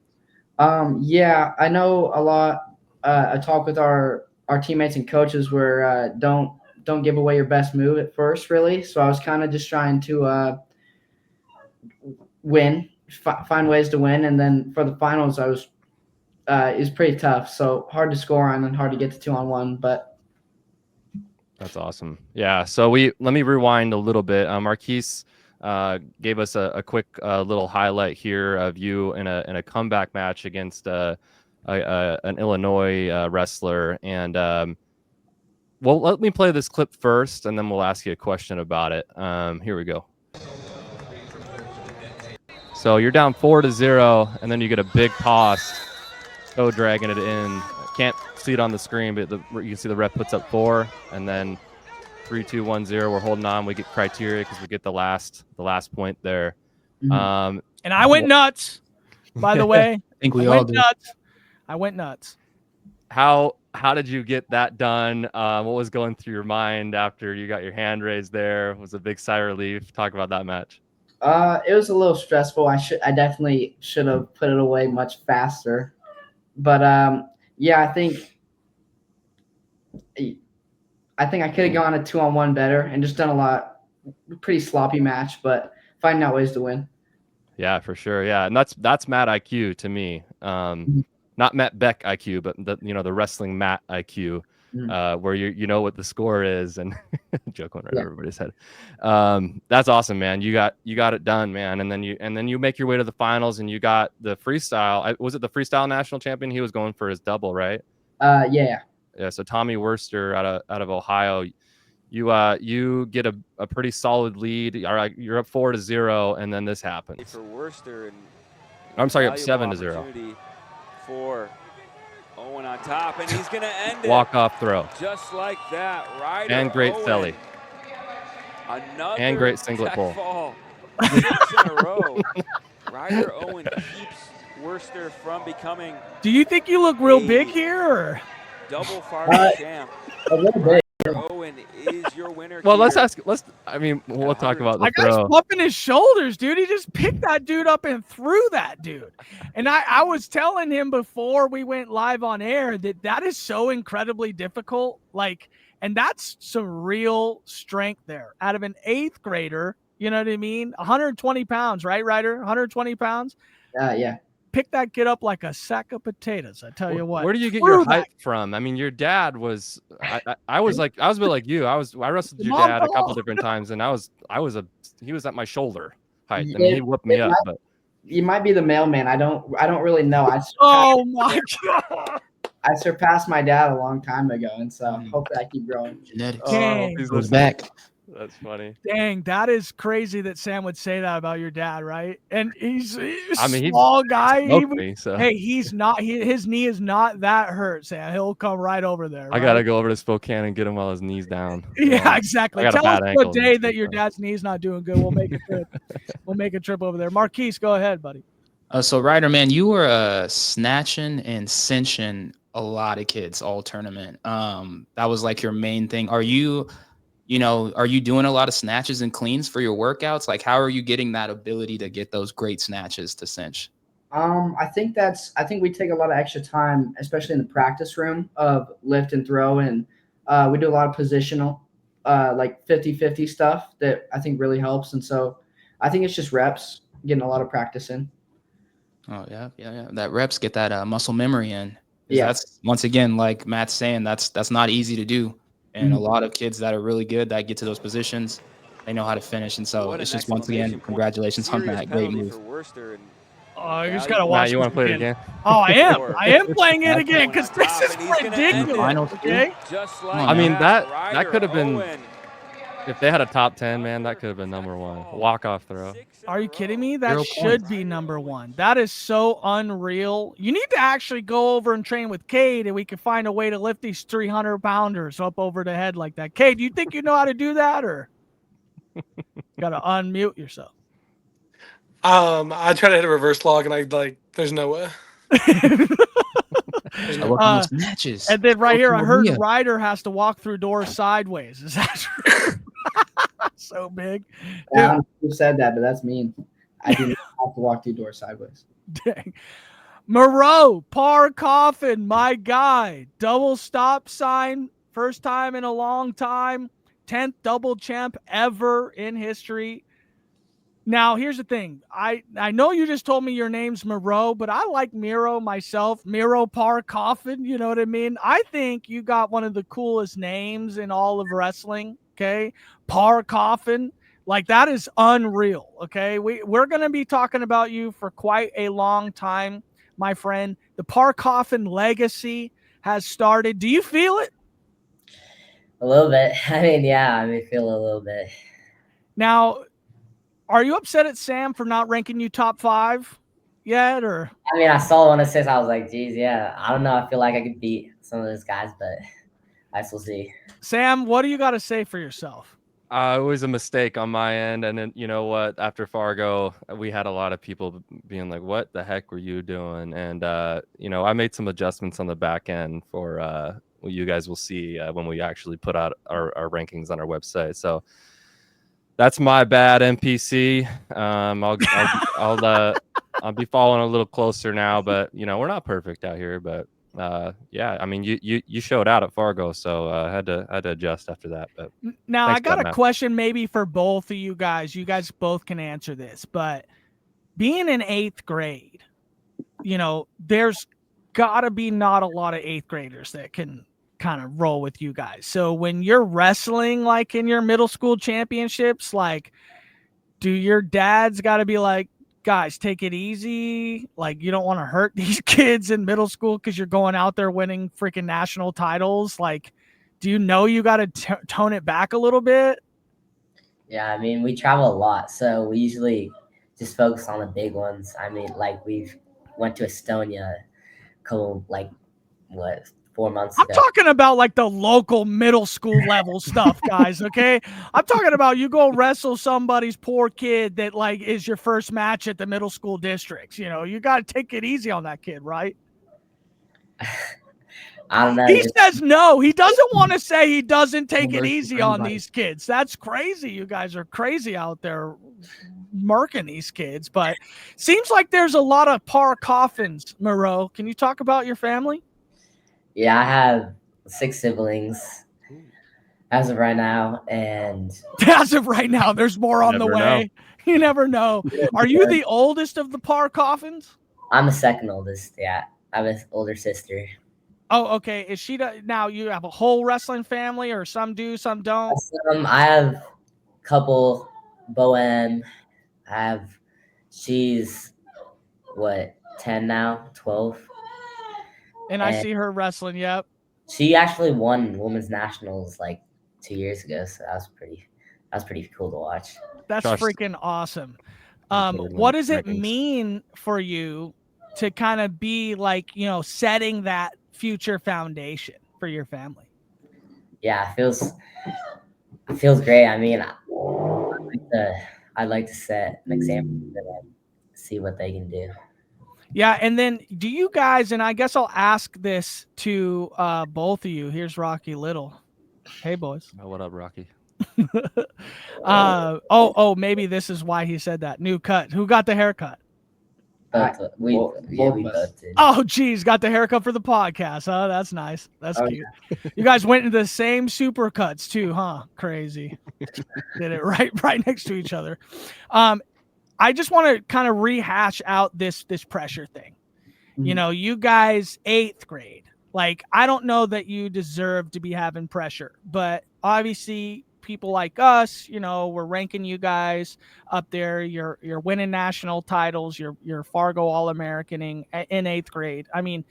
Yeah, I know a lot. I talk with our our teammates and coaches were don't give away your best move at first, really. So I was kind of just trying to win, find ways to win, and then for the finals, it was pretty tough. So hard to score on and hard to get to 2-on-1, but. That's awesome. Yeah. So let me rewind a little bit. Marquise gave us a quick little highlight here of you in a comeback match against an Illinois wrestler. And well, let me play this clip first, and then we'll ask you a question about it. Here we go. So you're down 4-0, and then you get a big toss, toe dragging it in. Can't see it on the screen, but you can see the ref puts up 4, and then 3-2-1-0. We're holding on. We get criteria because we get the last point there. And I went nuts. By the way, I think we all did. Nuts. I went nuts. How did you get that done? What was going through your mind after you got your hand raised there? Was a big sigh of relief? Talk about that match. It was a little stressful. I definitely should have put it away much faster, but yeah, I think I could have gone a 2-on-1 better and just done pretty sloppy match, but finding out ways to win. Yeah, for sure. Yeah, and that's Matt IQ to me. Not Matt Beck IQ, but the wrestling Matt IQ, where you know what the score is and joke on everybody's head. That's awesome, man. You got it done, man. And then you make your way to the finals, and you got the freestyle. Was it the freestyle national champion? He was going for his double, right? Yeah. Yeah. So Tommy Worster out of Ohio. You get a pretty solid lead. All right, you're up 4-0, and then this happens. For Worster, and I'm sorry, up 7-0. For Owen on top, and he's going to end it. Walk-off throw. Just like that. Ryder and great Owen. felly. Another and great singlet pull. Fall. 6 in a row. Ryder Owen keeps Worster from becoming. Do you think you look real big here, or? Double Fargo champ. A little bit. Owen is your winner. Well, we'll talk about the throw. I got bumping his shoulders, dude. He just picked that dude up and threw that dude. And I was telling him before we went live on air that is so incredibly difficult. And that's some real strength there out of an 8th grader. You know what I mean? 120 pounds, right, Ryder? 120 pounds. Yeah. Pick that kid up like a sack of potatoes. I tell you what. Where do you get your height from? I mean, your dad was. I was a bit like you. I wrestled your dad a couple different times, and he was at my shoulder height. I mean, he whooped me up. But you might be the mailman. I don't really know. Oh my god! I surpassed my dad a long time ago, and so hopefully I keep growing. Genetics. Goes back. That's funny. Dang, that is crazy that Sam would say that about your dad, right? And he's a small small guy. Hey, he's not. His knee is not that hurt, Sam. He'll come right over there. Right? I gotta go over to Spokane and get him while his knee's down. Yeah, exactly. Tell us what day that your dad's knee's not doing good. We'll make a trip. We'll make a trip over there. Marquise, go ahead, buddy. So Ryder, man, you were snatching and cinching a lot of kids all tournament. That was like your main thing. Are you doing a lot of snatches and cleans for your workouts? Like, how are you getting that ability to get those great snatches to cinch? I think we take a lot of extra time, especially in the practice room, of lift and throw, and we do a lot of positional, like 50-50 stuff that I think really helps. And so I think it's just reps, getting a lot of practice in. Oh yeah. That reps get that muscle memory in. Yeah. That's, once again, like Matt's saying, that's not easy to do. And a lot of kids that are really good that get to those positions, they know how to finish. And so it's just, once again, congratulations on that great move. Oh, you just gotta watch. Matt, you want to play it again? Oh, I am playing it again because this is ridiculous. Okay. I mean, that could have been, if they had a top 10, man, that could have been number 1. Walk-off throw. Are you kidding me? That should be number 1. That is so unreal. You need to actually go over and train with Kade, and we can find a way to lift these 300-pounders up over the head like that. Kade, do you think you know how to do that, or you got to unmute yourself? I try to hit a reverse log, and there's no way. Matches. And then right here, I heard Ryder has to walk through doors sideways. Is that true? So big. Yeah, I don't know who said that, but that's mean. I do not have to walk through doors sideways. Dang. Miro Parr-Coffin, my guy. Double stop sign. First time in a long time. 10th double champ ever in history. Now, here's the thing. I know you just told me your name's Miro, but I like Miro myself. Miro Parr-Coffin, you know what I mean? I think you got one of the coolest names in all of wrestling, okay? Parr-Coffin. Like, that is unreal, okay? We're going to be talking about you for quite a long time, my friend. The Parr-Coffin legacy has started. Do you feel it? A little bit. I mean, yeah, I mean, feel a little bit. Now, are you upset at Sam for not ranking you top 5 yet, or? I mean, I saw 106. I was like, geez, yeah. I don't know. I feel like I could beat some of those guys, but I still see. Sam, what do you got to say for yourself? It was a mistake on my end, and then you know what? After Fargo, we had a lot of people being like, "What the heck were you doing?" And you know, I made some adjustments on the back end for what you guys will see when we actually put out our rankings on our website. So that's my bad, NPC. I'll be following a little closer now, but you know, we're not perfect out here, but. Yeah, I mean, you showed out at Fargo, so I had to adjust after that. But now I got a question maybe for both of you guys. You guys both can answer this, but being in 8th grade, you know, there's got to be not a lot of 8th graders that can kind of roll with you guys. So when you're wrestling, like in your middle school championships, like, do your dads got to be like, guys, take it easy. Like, you don't want to hurt these kids in middle school because you're going out there winning freaking national titles. Like, do you know you got to tone it back a little bit? Yeah, I mean, we travel a lot, so we usually just focus on the big ones. I mean, like, we've went to Estonia a couple, like, 4 months ago. I'm talking about like the local middle school level stuff, guys, okay? I'm talking about you go wrestle somebody's poor kid that like is your first match at the middle school districts. You know, you got to take it easy on that kid, right? I don't know. He says no. He doesn't want to say he doesn't take it easy on these kids. That's crazy. You guys are crazy out there marking these kids, but seems like there's a lot of Parr-Coffins, Miro. Can you talk about your family? Yeah, I have 6 siblings as of right now, and as of right now, there's more on the way. You never know. Are you the oldest of the Parr-Coffins? I'm the second oldest. Yeah, I have an older sister. Oh, okay. Is she now? You have a whole wrestling family, or some do, some don't? I have a couple. Bohem. She's what, 10 now, 12. And I see her wrestling. Yep. She actually won women's nationals like 2 years ago, so that was pretty cool to watch. That's freaking awesome. What does it mean for you to kind of be like, you know, setting that future foundation for your family? Yeah, it feels great. I mean, I'd like to set an example for them, see what they can do. Yeah, and then do you guys, and I guess I'll ask this to both of you. Here's Rocky Little. Hey, boys. Oh, what up, Rocky? Maybe this is why he said that. New cut. Who got the haircut? We both did. Oh, geez, got the haircut for the podcast. Huh? That's nice. That's cute. Yeah. You guys went into the same supercuts too, huh? Crazy. Did it right next to each other. I just want to kind of rehash out this pressure thing. Mm-hmm. You know, you guys, 8th grade. Like, I don't know that you deserve to be having pressure, but obviously people like us, you know, we're ranking you guys up there. You're winning national titles. You're Fargo All-Americaning in 8th grade. I mean,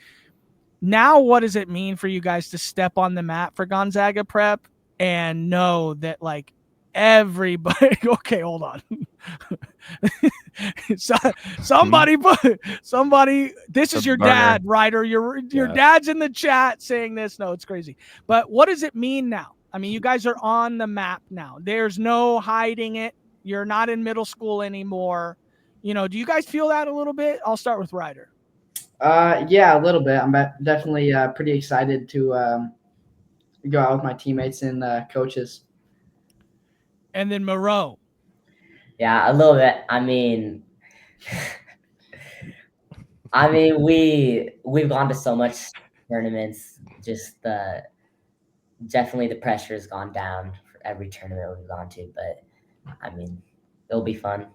now what does it mean for you guys to step on the mat for Gonzaga Prep and know that, like, everybody, okay, hold on. Somebody, this is your dad, Ryder. Your dad's in the chat saying this. No, it's crazy. But what does it mean now? I mean, you guys are on the map now. There's no hiding it. You're not in middle school anymore. You know, do you guys feel that a little bit? I'll start with Ryder. Yeah, a little bit. I'm definitely pretty excited to go out with my teammates and coaches. And then Miro. Yeah, a little bit. I mean, I mean, we've gone to so much tournaments. Just definitely the pressure has gone down for every tournament we've gone to. But I mean, it'll be fun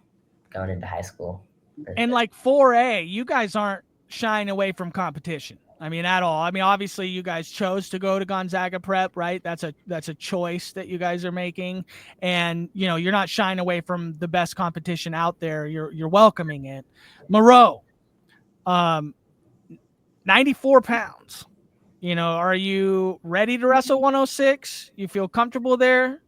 going into high school. And like 4A, you guys aren't shying away from competition. I mean, at all. I mean, obviously, you guys chose to go to Gonzaga Prep, right? That's a choice that you guys are making, and you're not shying away from the best competition out there. You're welcoming it. Miro, 94 pounds. Are you ready to wrestle 106? You feel comfortable there?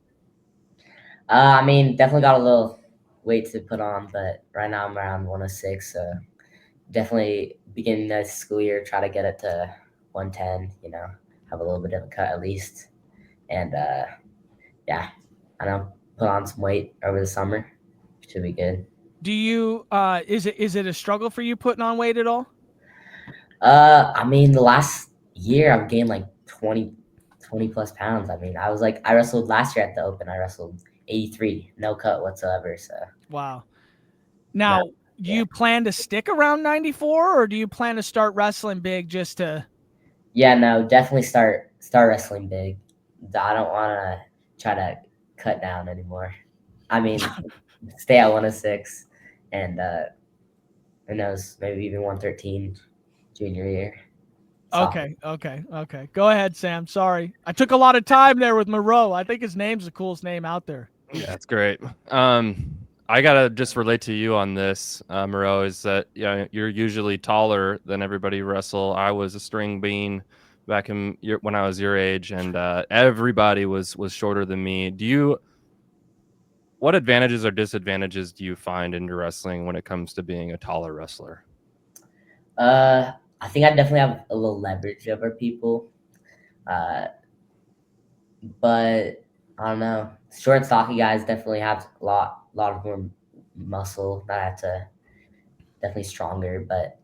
I mean, definitely got a little weight to put on, but right now I'm around 106. So definitely beginning this school year, try to get it to 110. Have a little bit of a cut at least, and yeah, I know put on some weight over the summer. Should be good. Do you is it a struggle for you putting on weight at all? I mean, the last year I've gained like 20 plus pounds. I mean, I wrestled last year at the Open. I wrestled 83, no cut whatsoever. So wow. Now, do you plan to stick around 94, or do you plan to start wrestling big just to? Yeah, no, definitely start wrestling big. I don't want to try to cut down anymore. I mean, stay at 106, and who knows, maybe even 113 junior year. Okay. Go ahead, Sam. Sorry. I took a lot of time there with Miro. I think his name's the coolest name out there. Yeah, that's great. I gotta just relate to you on this, Miro, is that you're usually taller than everybody wrestle. I was a string bean back when I was your age, and everybody was shorter than me. What advantages or disadvantages do you find in your wrestling when it comes to being a taller wrestler? I think I definitely have a little leverage over people. But I don't know. Short and stocky guys definitely have a lot of more muscle that I have to definitely stronger, but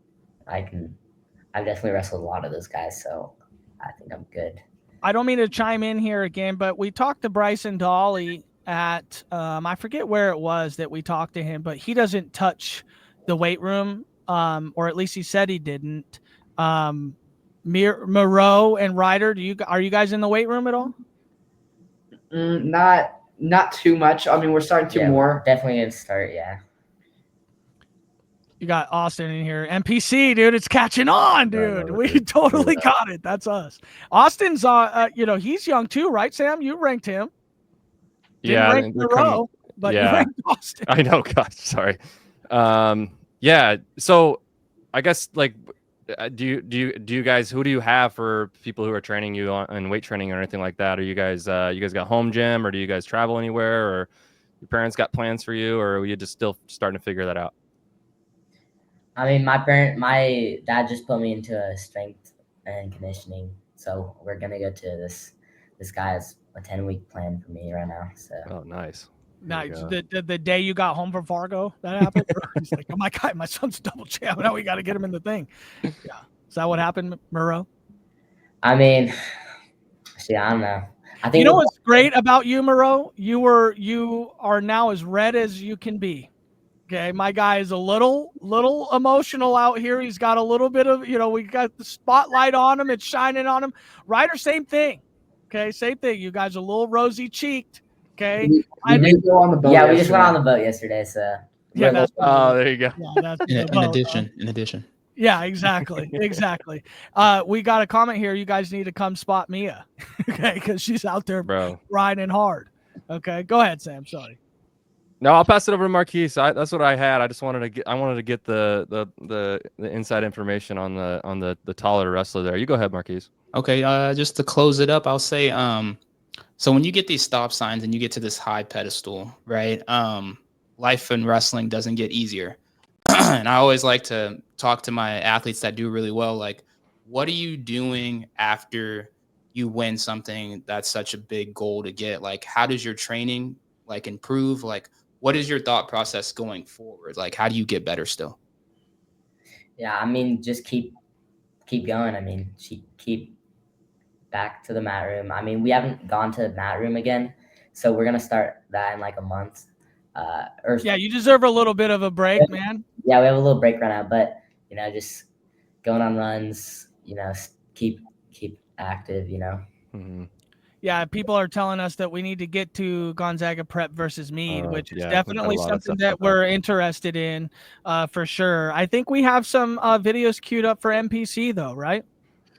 I've definitely wrestled a lot of those guys, so I think I'm good. I don't mean to chime in here again, but we talked to Bryson Dolly at I forget where it was that we talked to him, but he doesn't touch the weight room, or at least he said he didn't. Miro and Ryder, are you guys in the weight room at all? Not too much. I mean, we're starting to more. Definitely gonna start, yeah. You got Austin in here. NPC, dude, it's catching on, dude. We totally got it. That's us. Austin's he's young too, right, Sam? You ranked him. Didn't rank Miro, but you ranked Austin. I know, God, sorry. Yeah. So I guess do you guys, who do you have for people who are training you in weight training or anything like that? Are you guys got home gym, or do you guys travel anywhere, or your parents got plans for you, or are you just still starting to figure that out? I mean, my dad just put me into a strength and conditioning, so we're gonna go to this guy has a 10-week plan for me right now. So oh, nice. Nice. The day you got home from Fargo, that happened. He's like, "Oh my God, my son's double champ. Now we got to get him in the thing." Yeah, is that what happened, Miro? I mean, see, I don't know. I think what's great about you, Miro? You are now as red as you can be. Okay, my guy is a little emotional out here. He's got a little bit of, we got the spotlight on him. It's shining on him. Ryder, same thing. Okay, same thing. You guys are a little rosy cheeked. Okay, we did go on the boat. Yeah, we just went on the boat yesterday. So yeah, there you go. Yeah, that's in addition. Yeah, exactly. We got a comment here. You guys need to come spot Mia, okay? Because she's out there, riding hard. Okay, go ahead, Sam. Sorry. No, I'll pass it over to Marquise. That's what I had. I just wanted to get the inside information on the taller wrestler there. You go ahead, Marquise. Okay, just to close it up, I'll say, so when you get these stop signs and you get to this high pedestal, right? Life in wrestling doesn't get easier. And I always like to talk to my athletes that do really well, like, what are you doing after you win something that's such a big goal to get? Like, how does your training improve? Like, what is your thought process going forward? Like, how do you get better still? Yeah, I mean, just keep going. I mean, keep back to the mat room. I mean, we haven't gone to the mat room again, so we're gonna start that in like a month. Yeah, you deserve a little bit of a break, man. Yeah, we have a little break right now, but just going on runs, keep active, Mm-hmm. Yeah, people are telling us that we need to get to Gonzaga Prep versus Meade, which is yeah, we've got a definitely lot of something stuff that about that. we're interested in for sure. I think we have some videos queued up for MPC though, right?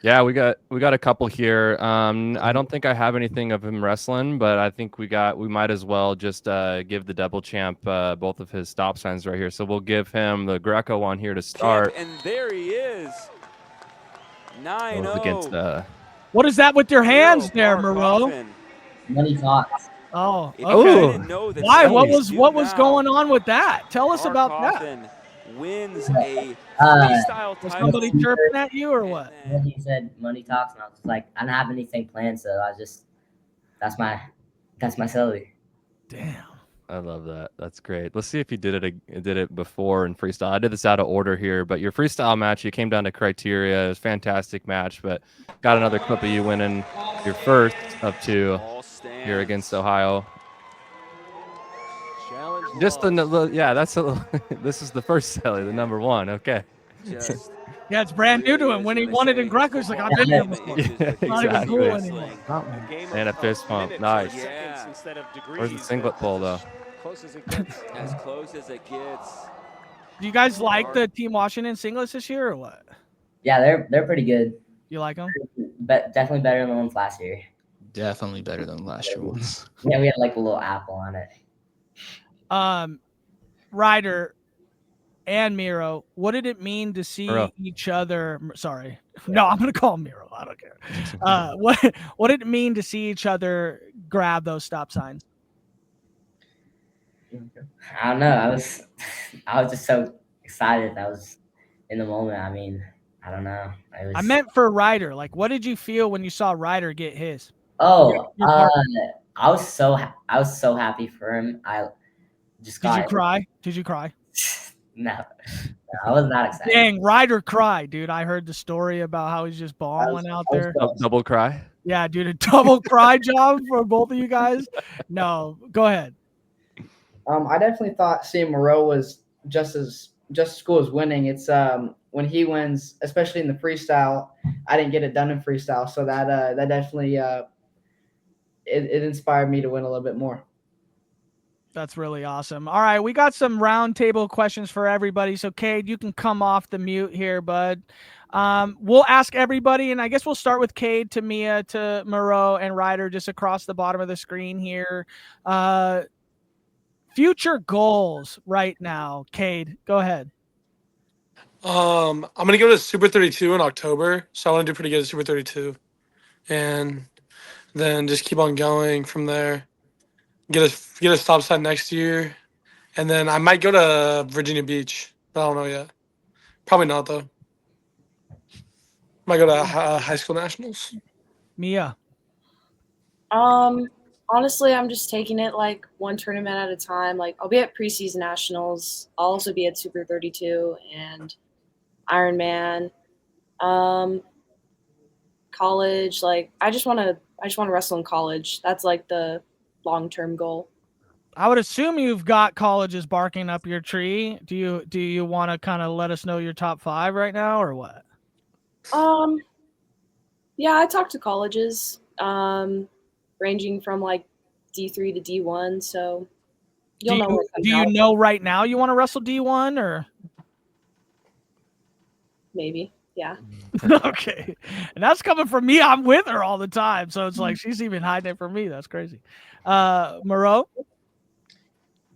Yeah, we got a couple here. I don't think I have anything of him wrestling, but I think we might as well just give the double champ both of his stop signs right here. So we'll give him the Greco one here to start. And there he is. 9-0. Against What is that with your hands there, Miro Miro? Parr-Coffin. Money talks. Oh, If okay. you didn't know that Why? Celtics What do was now, going on with that? Tell us about that. Parr-Coffin wins a freestyle Was title. somebody chirping at you or what? When he said money talks, and I was like, I don't have anything planned, so that's my silly. Damn. I love that. That's great. Let's see if you did it before in freestyle. I did this out of order here, but your freestyle match, you came down to criteria. It was a fantastic match, but got another clip of you winning your first of 2 here against Ohio. Challenge Just that's a little. This is the first Sally, the number 1. Okay. just Yeah, it's brand new to him. When he won it in Greco, he's like, I've been here before. Yeah, Not even cool anymore. And a fist pump. Nice. Yeah. Where's the singlet pull though? As close as it gets. Do you guys like the Team Washington singlets this year or what? Yeah, they're pretty good. You like them? But definitely better than the ones last year. Definitely better than last year ones. Yeah, we had like a little apple on it. Ryder and Miro, what did it mean to see each other? Sorry. No, I'm going to call him Miro. I don't care. What did it mean to see each other grab those stop signs? I don't know. I was just so excited. I was in the moment. I mean, I don't know. I meant for Ryder. Like, what did you feel when you saw Ryder get his? Oh, I was so happy for him. Did you cry? Did you cry? No, I was not excited. Dang, Ryder cried, dude. I heard the story about how he's just bawling out there. Double cry. Yeah, dude, a double cry job for both of you guys. No, go ahead. I definitely thought seeing Miro was just as cool as winning. It's when he wins, especially in the freestyle. I didn't get it done in freestyle, so that definitely it inspired me to win a little bit more. That's really awesome. All right, we got some roundtable questions for everybody. So, Kade, you can come off the mute here, bud. We'll ask everybody, and I guess we'll start with Kade, to Mia, to Miro, and Ryder, just across the bottom of the screen here. Future goals right now, Kade. Go ahead. I'm gonna go to Super 32 in October, so I want to do pretty good at Super 32, and then just keep on going from there. Get a stop sign next year, and then I might go to Virginia Beach, but I don't know yet. Probably not though. Might go to high school nationals. Mia. Honestly, I'm just taking it like one tournament at a time. Like, I'll be at preseason nationals. I'll also be at Super 32 and Ironman. College, like I just want to wrestle in college. That's like the long-term goal. I would assume you've got colleges barking up your tree. Do you want to kind of let us know your top 5 right now or what? Yeah, I talked to colleges, ranging from like D3 to D1. So you'll know what comes Do you out. know right now you want to wrestle D1 or? Maybe, yeah. Okay, and that's coming from me. I'm with her all the time, so it's like she's even hiding it from me. That's crazy. Miro.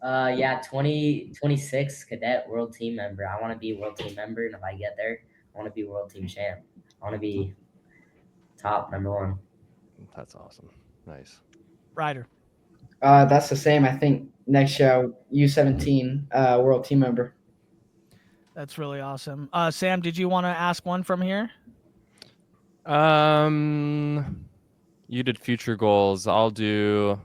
Yeah, 2026 cadet world team member. I want to be world team member, and if I get there, I want to be world team champ. I want to be top number 1. That's awesome. Nice. Ryder. That's the same. I think next year U17 world team member. That's really awesome. Sam, did you want to ask one from here? You did future goals. I'll do.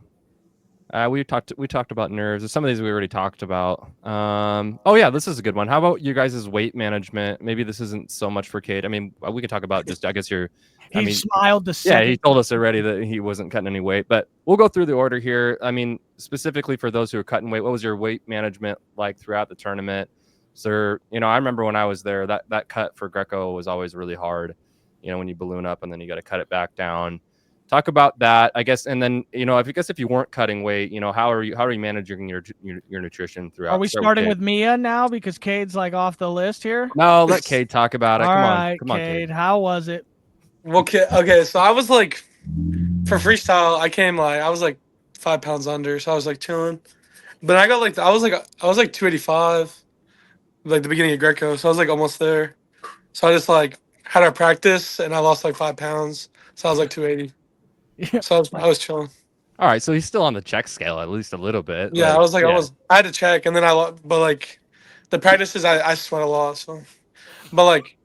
We talked about nerves. Some of these we already talked about. Oh yeah, this is a good one. How about you guys' weight management? Maybe this isn't so much for Kade. I mean, we could talk about just. I guess He smiled the second. Yeah, he told us already that he wasn't cutting any weight, but we'll go through the order here. I mean, specifically for those who are cutting weight, what was your weight management like throughout the tournament? So, I remember when I was there, that cut for Greco was always really hard. When you balloon up and then you got to cut it back down. Talk about that, I guess. And then, if you weren't cutting weight, how are you managing your nutrition throughout? Are we starting with Mia now because Kade's like off the list here? No, let Kade talk about it. All Come right, on, Kade. How was it? Okay, so I was like, for freestyle, I was like 5 pounds under, so I was like chilling. But I got I was like 285, like the beginning of Greco, so I was like almost there. So I just like had our practice and I lost like 5 pounds, so I was like 280. So I was chilling. All right, so he's still on the check scale at least a little bit. Yeah, I had to check, and then but like the practices, I sweat a lot. So, but like,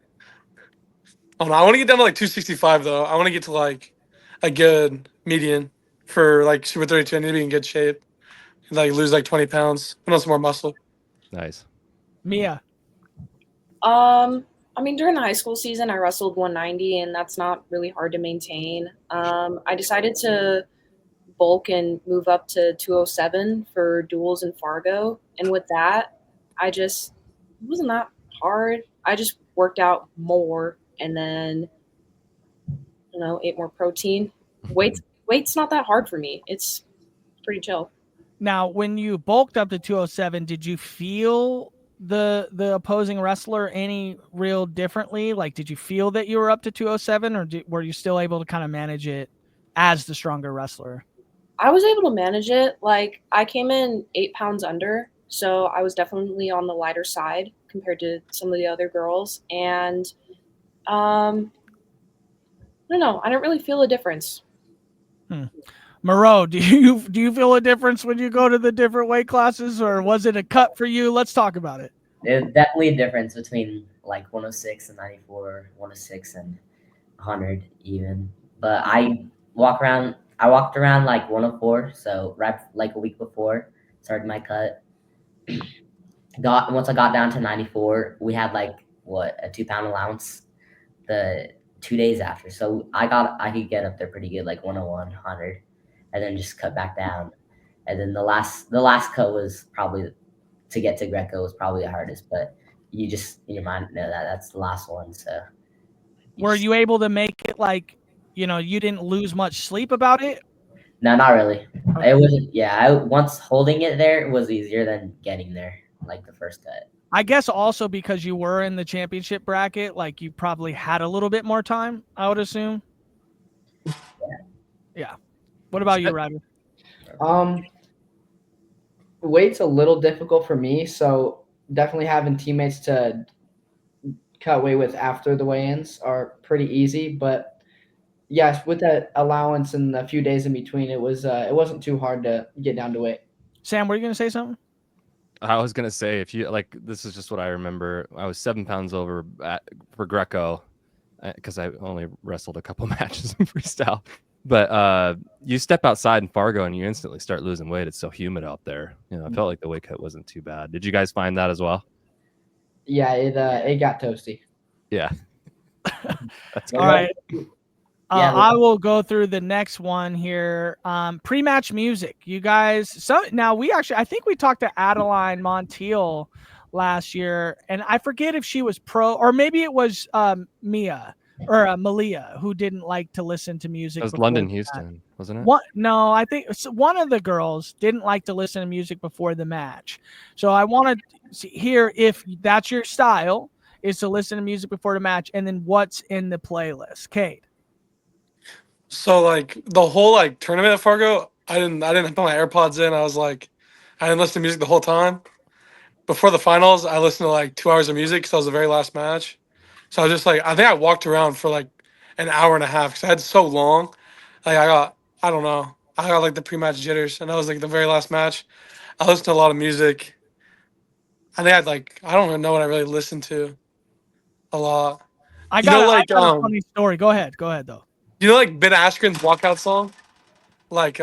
oh no, I want to get down to like 265 though. I want to get to like a good median for like Super 32. I need to be in good shape, like lose like 20 pounds, put on some more muscle. Nice. Mia. I mean, during the high school season, I wrestled 190, and that's not really hard to maintain. I decided to bulk and move up to 207 for duels in Fargo. And with that, it wasn't that hard. I just worked out more and then, ate more protein. Weight's not that hard for me. It's pretty chill. Now, when you bulked up to 207, did you feel the opposing wrestler any real differently? Like, did you feel that you were up to 207, or were you still able to kind of manage it as the stronger wrestler? I was able to manage it. Like, I came in 8 pounds under, so I was definitely on the lighter side compared to some of the other girls. And I don't know. I didn't really feel a difference. Miro, do you feel a difference when you go to the different weight classes, or was it a cut for you? Let's talk about it. There's definitely a difference between like 106 and 94, 106 and 100 even. But I walked around like 104, so right like a week before started my cut. Once I got down to 94, we had like a 2 pound allowance the 2 days after. So I could get up there pretty good, like 101, 100, and then just cut back down. And then the last cut was probably to get to Greco was probably the hardest, but you just in your mind know that that's the last one. So were you able to make it like, you didn't lose much sleep about it? No, not really. Okay. It wasn't. Yeah, once holding it there was easier than getting there, like the first cut. I guess also because you were in the championship bracket, like you probably had a little bit more time, I would assume. Yeah. What about you, Ryder? Weight's a little difficult for me, so definitely having teammates to cut weight with after the weigh-ins are pretty easy. But yes, with that allowance and a few days in between, it wasn't too hard to get down to weight. Sam, were you gonna say something? I was gonna say, if you like, this is just what I remember. I was 7 pounds over for Greco because I only wrestled a couple matches in freestyle. But you step outside in Fargo and you instantly start losing weight. It's so humid out there. I felt like the weight cut wasn't too bad. Did you guys find that as well? Yeah, it got toasty. Yeah. That's all right. I will go through the next one here. Pre-match music. You guys, I think we talked to Adeline Montiel last year, and I forget if she was pro or maybe it was Mia or Malia who didn't like to listen to music. It was London Houston, wasn't it? No, I think one of the girls didn't like to listen to music before the match. So I want to hear if that's your style, is to listen to music before the match, and then what's in the playlist. Kade. So like the whole like tournament at Fargo, I didn't put my AirPods in. I didn't listen to music the whole time. Before the finals, I listened to like 2 hours of music because that was the very last match. So I was just like, I think I walked around for like an hour and a half because I had so long. Like I got like the pre-match jitters, and that was like the very last match. I listened to a lot of music. I think I don't even know what I really listened to a lot. I got a funny story. Go ahead though. You know, like Ben Askren's walkout song? Like,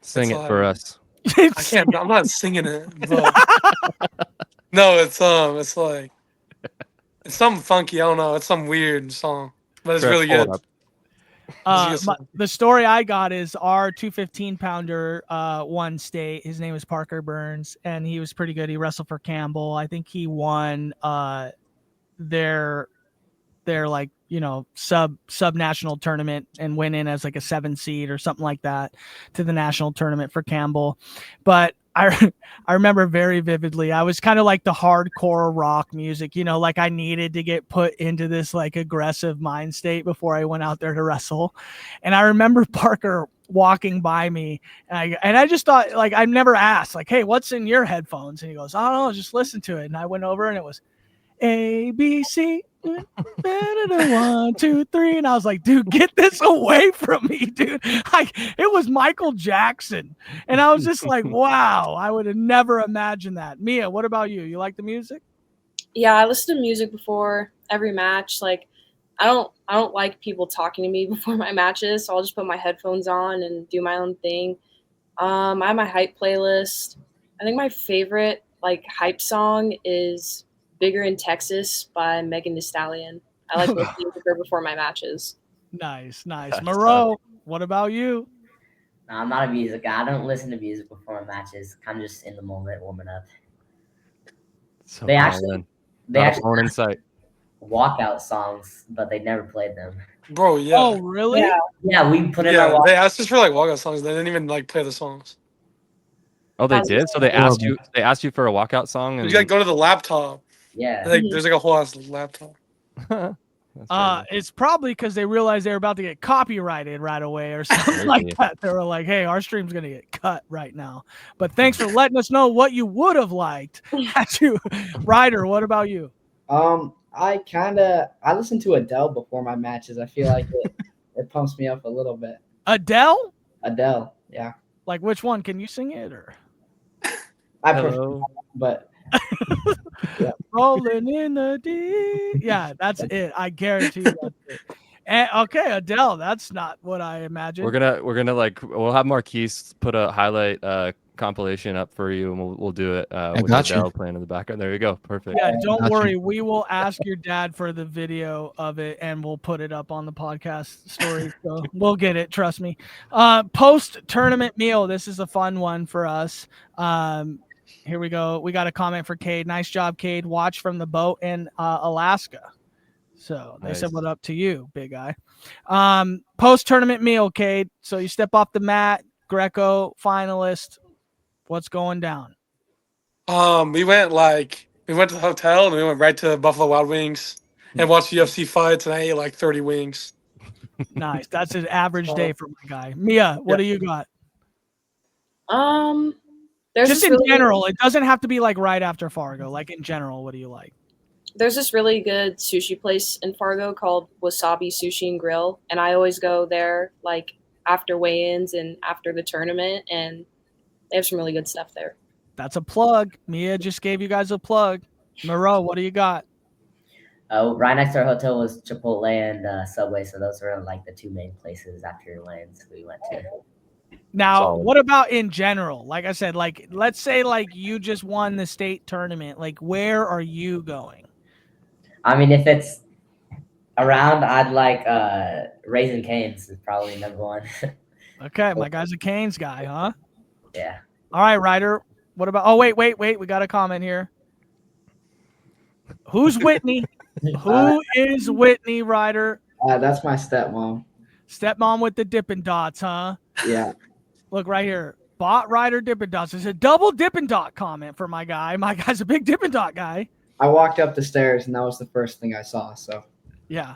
sing it for us. I can't, I'm not singing it. But no, it's like, it's something funky. I don't know. It's some weird song, but it's really good. The story I got is our 215 pounder won state. His name was Parker Burns, and he was pretty good. He wrestled for Campbell. I think he won their like, you know, sub national tournament and went in as like a 7 seed or something like that to the national tournament for Campbell. But I remember very vividly, I was kind of like the hardcore rock music, you know, like I needed to get put into this like aggressive mind state before I went out there to wrestle. And I remember Parker walking by me, and I just thought, like, I never asked, like, hey, what's in your headphones? And he goes, I don't know, just listen to it. And I went over and it was A, B, C, 1, 2, 3, and I was like, dude, get this away from me, dude. It was Michael Jackson, and I was just like, wow, I would have never imagined that. Mia, what about you? You like the music? Yeah, I listen to music before every match. Like, I don't like people talking to me before my matches, so I'll just put my headphones on and do my own thing. I have my hype playlist. I think my favorite like hype song is Bigger in Texas by Megan Thee Stallion. I like listening to her before my matches. Nice. Miro, what about you? No, I'm not a music guy. I don't listen to music before matches. I'm just in the moment warming up. So they actually insight. Walkout songs, but they never played them. Bro, yeah. Oh, really? Yeah, we put in our they asked us for like walkout songs. They didn't even like play the songs. Oh, they did? So they asked you for a walkout song? And you gotta go to the laptop. Yeah. Like, there's like a whole ass laptop. It's probably because they realized they were about to get copyrighted right away or something like that. They were like, hey, our stream's going to get cut right now. But thanks for letting us know what you would have liked. Ryder, what about you? I listen to Adele before my matches. I feel like it pumps me up a little bit. Adele, yeah. Like which one? Can you sing it or? I prefer, but yeah. Rolling in the deep. Yeah, that's it. I guarantee you that's it. And, okay, Adele, that's not what I imagined. We're gonna like we'll have Marquise put a highlight compilation up for you, and we'll do it with Adele playing in the background. There you go, perfect. Yeah, don't worry. We will ask your dad for the video of it, and we'll put it up on the podcast story. So we'll get it. Trust me. Post tournament meal. This is a fun one for us. Here we go. We got a comment for Kade. Nice job, Kade. Watch from the boat in Alaska. So they said, what up to you, big guy. Post tournament meal, Kade. So you step off the mat, Greco finalist. What's going down? We went to the hotel and we went right to Buffalo Wild Wings and watched UFC fights, and I ate like 30 wings. Nice. That's an average day for my guy. Mia, what do you got? Just in general, it doesn't have to be like right after Fargo. Like in general, what do you like? There's this really good sushi place in Fargo called Wasabi Sushi and Grill, and I always go there like after weigh-ins and after the tournament, and they have some really good stuff there. That's a plug. Mia just gave you guys a plug. Miro, what do you got? Right next to our hotel was Chipotle and Subway, so those were like the two main places after your lanes we went to. Now, what about in general? Like I said, like let's say like you just won the state tournament. Like where are you going? I mean, if it's around, I'd like Raising Cane's is probably number one. Okay, my guy's a Cane's guy, huh? Yeah. All right, Ryder. What about? Oh, wait. We got a comment here. Who's Whitney? Who is Whitney, Ryder? That's my stepmom. Stepmom with the Dippin' Dots, huh? Yeah. Look right here. Bot Ryder Dippin' Dots. It's a double Dippin' Dot comment for my guy. My guy's a big Dippin' Dot guy. I walked up the stairs and that was the first thing I saw. So. Yeah,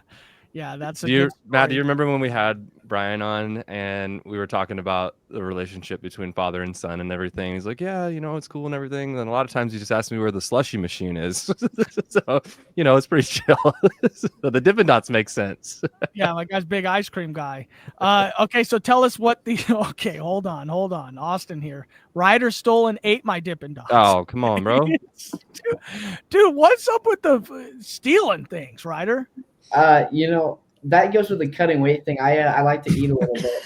that's a good story. Matt, do you remember when we had Brian on and we were talking about the relationship between father and son and everything? He's like, yeah, it's cool and everything. And a lot of times he just asks me where the slushy machine is. So, it's pretty chill. So the Dippin' Dots make sense. Yeah, my guy's big ice cream guy. Okay, so tell us what okay, hold on. Austin here. Ryder stole and ate my Dippin' Dots. Oh, come on, bro. Dude, what's up with the stealing things, Ryder? That goes with the cutting weight thing. I like to eat a little bit.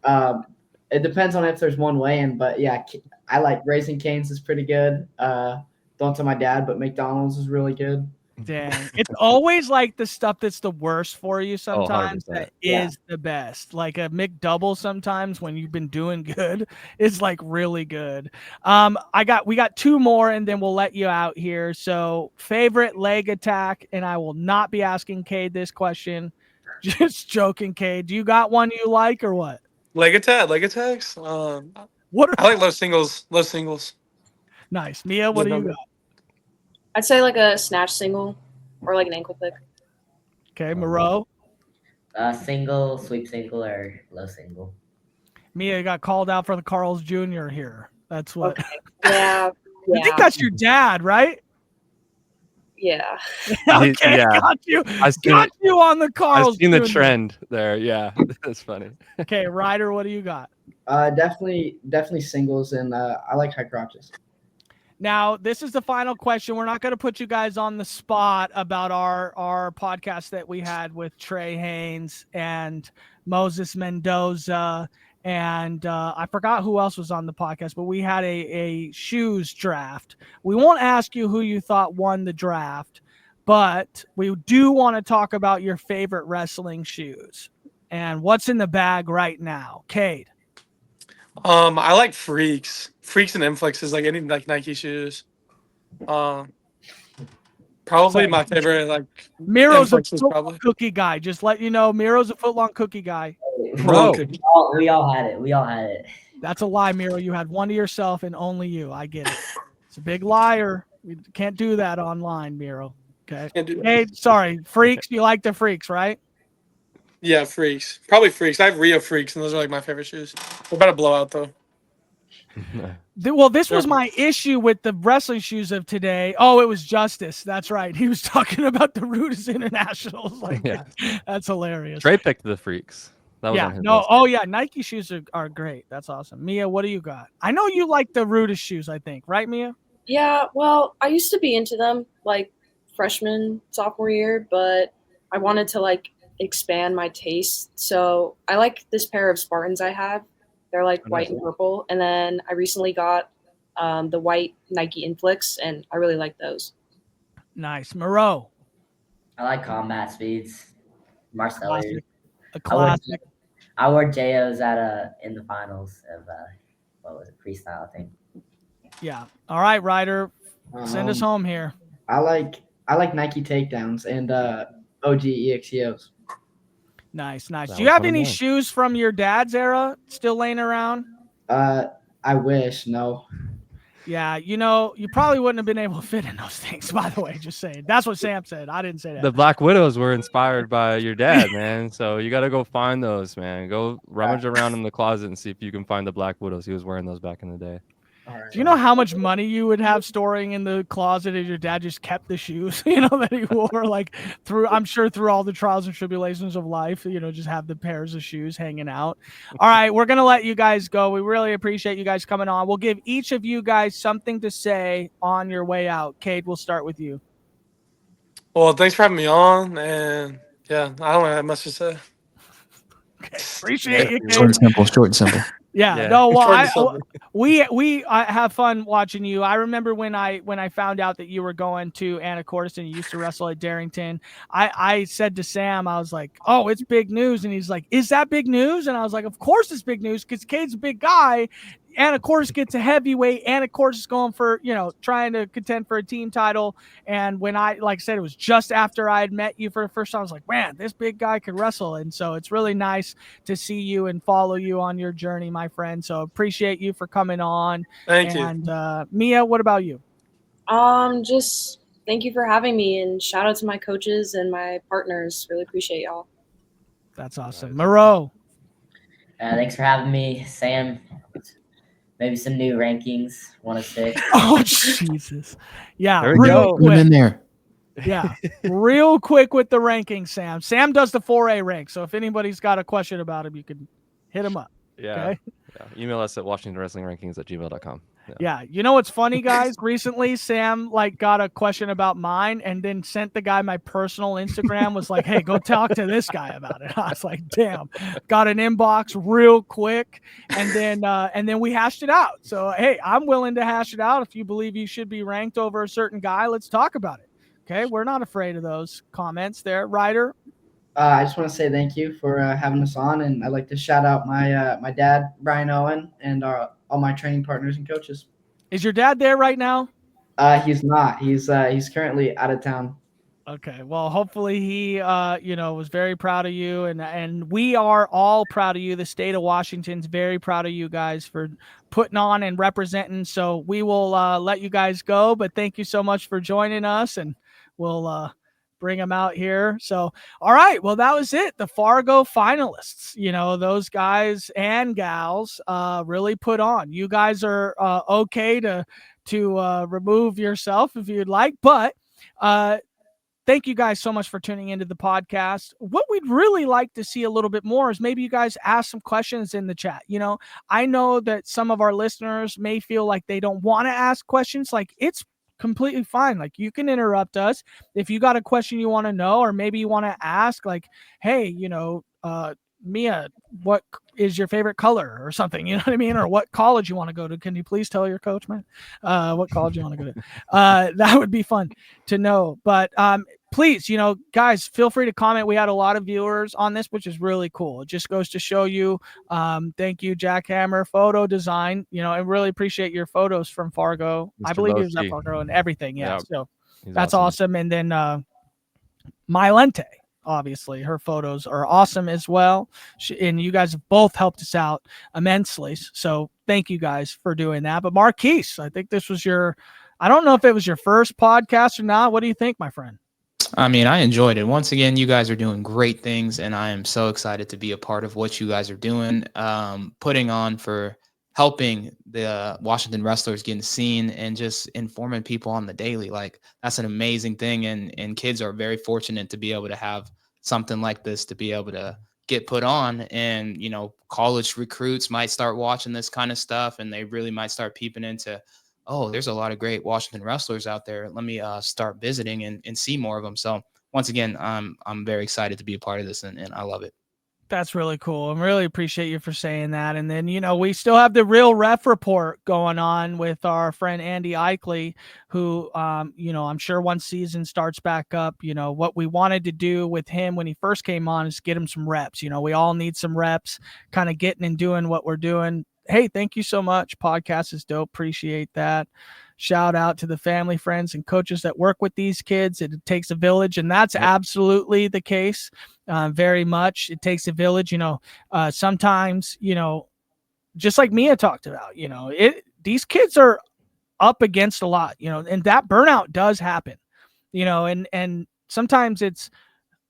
So, it depends on if there's one weigh-in, but yeah, I like Raising Cane's is pretty good. Don't tell my dad, but McDonald's is really good. Dang. It's always like the stuff that's the worst for you Oh, sometimes 100%. that is the best. Like a McDouble sometimes when you've been doing good is like really good. We got 2 more and then we'll let you out here. So favorite leg attack, and I will not be asking Kade this question. Just joking, Kade. Do you got one you like or what? Leg attacks. What I like low singles. Nice. Mia, what do you got? I'd say like a snatch single or like an ankle pick. Okay, Miro. Single, sweep single, or low single. Mia got called out for the Carl's Jr. here. That's what. Okay. Yeah. I think that's your dad, right? Yeah. Okay, Yeah. got you. I've seen Got you on the Carl's I've seen the Jr. trend there. Yeah, that's funny. Okay, Ryder, what do you got? Definitely singles, and I like high crotches. Now, this is the final question. We're not going to put you guys on the spot about our podcast that we had with Trey Haynes and Moses Mendoza. And I forgot who else was on the podcast, but we had a shoes draft. We won't ask you who you thought won the draft, but we do want to talk about your favorite wrestling shoes and what's in the bag right now. Kade. I like freaks and inflexes, like any like Nike shoes. Probably my favorite, like Miro's a inflexes, footlong cookie guy. Just let you know, Miro's a footlong cookie guy. Bro. We all had it. We all had it. That's a lie, Miro. You had one to yourself and only you. I get it. It's a big liar. We can't do that online, Miro. Okay. Hey, sorry. Freaks. You like the freaks, right? Yeah, freaks. Probably freaks. I have Rio freaks, and those are like my favorite shoes. We're about to blow out though. Well, this was my issue with the wrestling shoes of today. Oh, it was Justice. That's right. He was talking about the Rudis Internationals. Like, Yeah. That's hilarious. Trey picked the freaks. That was Yeah. on his No. list. Oh, yeah. Nike shoes are great. That's awesome. Mia, what do you got? I know you like the Rudis shoes, I think. Right, Mia? Yeah, well, I used to be into them like freshman, sophomore year, but I wanted to like expand my taste. So I like this pair of Spartans I have. They're like white and purple. And then I recently got the white Nike Inflix, and I really like those. Nice. Moreau. I like combat speeds. Marcelo. A classic. I wore JOs in the finals of what was it, freestyle, I think. Yeah. All right, Ryder. Send us home here. I like Nike takedowns and OG EXEOs. Nice. Do That you was have one of any mine. shoes from your dad's era still laying around? I wish. No. Yeah, you probably wouldn't have been able to fit in those things, by the way, just saying. That's what Sam said. I didn't say that. The Black Widows were inspired by your dad, man. So you got to go find those, man. Go rummage around in the closet and see if you can find the Black Widows. He was wearing those back in the day. Do you know how much money you would have storing in the closet if your dad just kept the shoes, that he wore, like through all the trials and tribulations of life, just have the pairs of shoes hanging out. All right, we're going to let you guys go. We really appreciate you guys coming on. We'll give each of you guys something to say on your way out. Kade, we'll start with you. Well, thanks for having me on, and yeah, I don't have much to say. Okay, appreciate you, Kade. Short and simple. Yeah. No, well, I have fun watching you. I remember when I found out that you were going to Anacortes and you used to wrestle at Darrington, I said to Sam, I was like, oh, it's big news. And he's like, is that big news? And I was like, of course it's big news because Cade's a big guy. Anacortes gets a heavyweight. Anacortes is going for, trying to contend for a team title. And when like I said, it was just after I had met you for the first time, I was like, man, this big guy could wrestle. And so it's really nice to see you and follow you on your journey, my friend. So appreciate you for coming on. Thank you. And Mia, what about you? Just thank you for having me, and shout out to my coaches and my partners. Really appreciate y'all. That's awesome. Moreau. Thanks for having me, Sam. Maybe some new rankings, 1 to 6. Oh, Jesus. Yeah, There we go. quick. in there. Yeah, real quick with the rankings, Sam. Sam does the 4A rank, so if anybody's got a question about him, you can hit him up. Yeah. Okay? Yeah. Email us at WashingtonWrestlingRankings@gmail.com. Yeah, you know what's funny, guys? Recently, Sam got a question about mine, and then sent the guy my personal Instagram. Was like, "Hey, go talk to this guy about it." I was like, "Damn!" Got an inbox real quick, and then we hashed it out. So, hey, I'm willing to hash it out. If you believe you should be ranked over a certain guy, let's talk about it. Okay, we're not afraid of those comments there. Ryder? I just want to say thank you for having us on, and I'd like to shout out my dad, Ryder Owen, and all my training partners and coaches. Is your dad there right now? He's not. He's currently out of town. Okay. Well, hopefully he, was very proud of you, and we are all proud of you. The state of Washington's very proud of you guys for putting on and representing. So we will let you guys go, but thank you so much for joining us, and we'll bring them out here. So, all right. Well, that was it. The Fargo finalists, those guys and gals really put on. You guys are okay to remove yourself if you'd like, but thank you guys so much for tuning into the podcast. What we'd really like to see a little bit more is maybe you guys ask some questions in the chat. I know that some of our listeners may feel like they don't want to ask questions. Like, it's completely fine. Like, you can interrupt us if you got a question you want to know, or maybe you want to ask, like, hey, Mia, what is your favorite color or something? You know what I mean? Or what college you want to go to? Can you please tell your coach, man, what college you want to go to? That would be fun to know. But please, guys, feel free to comment. We had a lot of viewers on this, which is really cool. It just goes to show you. Thank you, Jackhammer Photo Design. I really appreciate your photos from Fargo. Mr. I believe he was Loski. at Fargo and everything. Yeah. So He's that's awesome. And then Mylente. Obviously, her photos are awesome as well. And you guys have both helped us out immensely. So thank you guys for doing that. But Marquise, I think this was I don't know if it was your first podcast or not. What do you think, my friend? I mean, I enjoyed it. Once again, you guys are doing great things, and I am so excited to be a part of what you guys are doing, putting on for helping the Washington wrestlers getting seen and just informing people on the daily. Like, that's an amazing thing. And kids are very fortunate to be able to have something like this, to be able to get put on. And, college recruits might start watching this kind of stuff, and they really might start peeping into, oh, there's a lot of great Washington wrestlers out there. Let me start visiting and see more of them. So once again, I'm very excited to be a part of this, and I love it. That's really cool. I really appreciate you for saying that. And then, we still have the Real Ref Report going on with our friend Andy Eichley, who, I'm sure once season starts back up, what we wanted to do with him when he first came on is get him some reps. We all need some reps, kind of getting and doing what we're doing. Hey, thank you so much. Podcast is dope. Appreciate that. Shout out to the family, friends, and coaches that work with these kids. It takes a village, and that's absolutely the case. Very much. It takes a village. Sometimes, just like Mia talked about, these kids are up against a lot, and that burnout does happen, and sometimes it's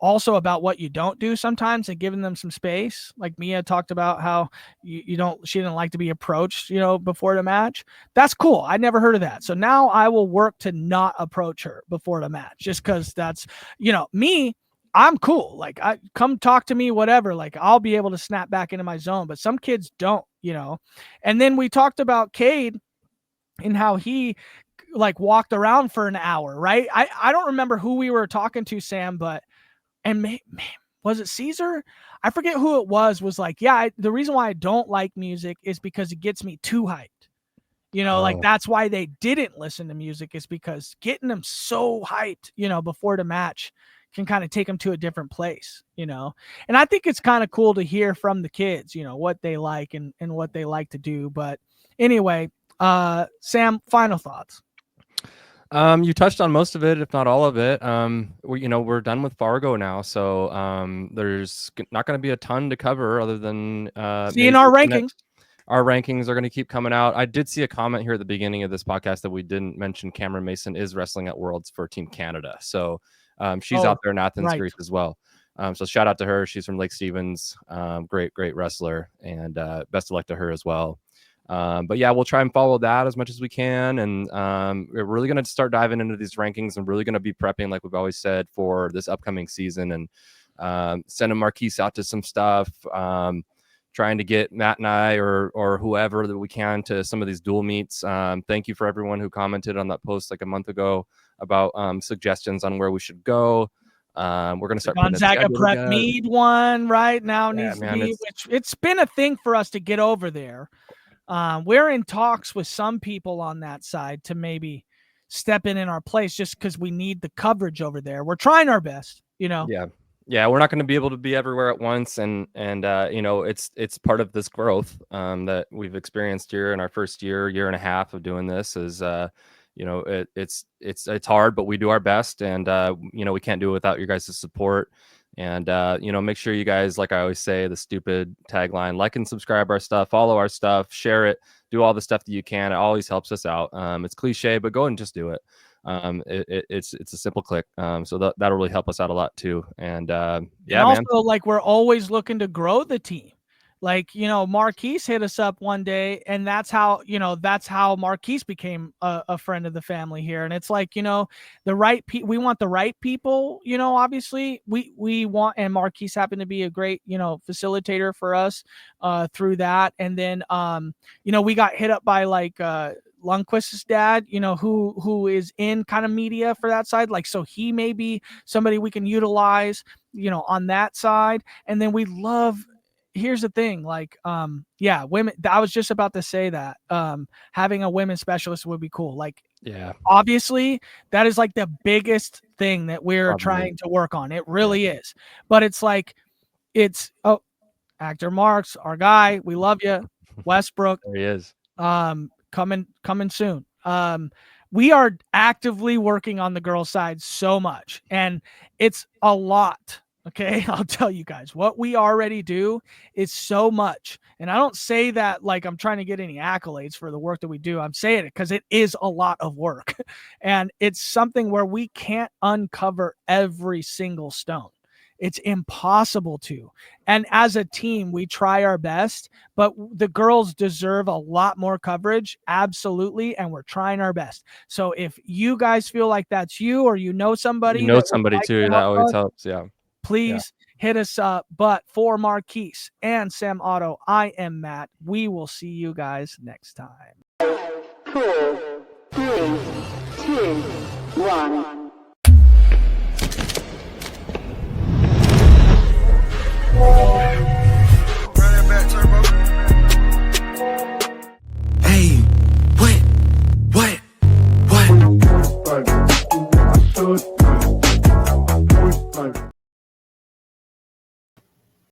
also about what you don't do sometimes and giving them some space. Like Mia talked about how she didn't like to be approached, before the match. That's cool. I never heard of that. So now I will work to not approach her before the match, just because that's, me, I'm cool. Like, I come talk to me, whatever, like I'll be able to snap back into my zone, but some kids don't, and then we talked about Kade and how he walked around for an hour, right? I don't remember who we were talking to, Sam, but was it Caesar? I forget who it was like, yeah, the reason why I don't like music is because it gets me too hyped. Like that's why they didn't listen to music, is because getting them so hyped, before the match can kind of take them to a different place, and I think it's kind of cool to hear from the kids, what they like and what they like to do. But anyway, Sam, final thoughts. You touched on most of it, if not all of it. We're done with Fargo now, so there's not going to be a ton to cover other than seeing our rankings. Our rankings are going to keep coming out. I did see a comment here at the beginning of this podcast that we didn't mention. Cameron Mason is wrestling at Worlds for Team Canada, so she's out there in Athens, Greece as well. So shout out to her. She's from Lake Stevens. Great wrestler, and best of luck to her as well. But yeah, we'll try and follow that as much as we can. And we're really going to start diving into these rankings and really going to be prepping, like we've always said, for this upcoming season, and sending Marquise out to some stuff, trying to get Matt and I or whoever that we can to some of these dual meets. Thank you for everyone who commented on that post like a month ago about suggestions on where we should go. We're going to start Gonzaga Prep Mead one right now needs to be, which it's been a thing for us to get over there. We're in talks with some people on that side to maybe step in our place just because we need the coverage over there. We're trying our best, you know. Yeah, we're not going to be able to be everywhere at once, and you know, it's part of this growth that we've experienced here in our first year and a half of doing this. Is you know, it's hard, but we do our best, and you know, we can't do it without your guys' support. And you know, make sure you guys, like I always say, the stupid tagline, like and subscribe our stuff, follow our stuff, share it, do all the stuff that you can. It always helps us out. It's cliche, but go and just do it. It's a simple click. So that'll really help us out a lot too. And yeah, and also, man. like, we're always looking to grow the team. Like, you know, Marquise hit us up one day, and that's how Marquise became a friend of the family here. And it's like, you know, we want the right people, you know, obviously we want, and Marquise happened to be a great, you know, facilitator for us through that. And then, you know, we got hit up by like, Lundquist's dad, you know, who is in kind of media for that side. Like, so he may be somebody we can utilize, you know, on that side. And then here's the thing, like, yeah, women, I was just about to say that, having a women's specialist would be cool. Like, yeah, obviously that is like the biggest thing that we're trying to work on. It really is. But it's like, Actor Marks, our guy, we love you. Westbrook. There he is. Coming soon. We are actively working on the girls' side so much, and it's a lot. Okay, I'll tell you guys, what we already do is so much. And I don't say that like I'm trying to get any accolades for the work that we do. I'm saying it because it is a lot of work. And it's something where we can't uncover every single stone. It's impossible to. And as a team, we try our best, but the girls deserve a lot more coverage. Absolutely. And we're trying our best. So if you guys feel like that's you, or you know somebody, too, that always helps. Yeah. Please hit us up. But for Marquise and Sam Otto, I am Matt. We will see you guys next time. 4, 3, 2, 1. Oh,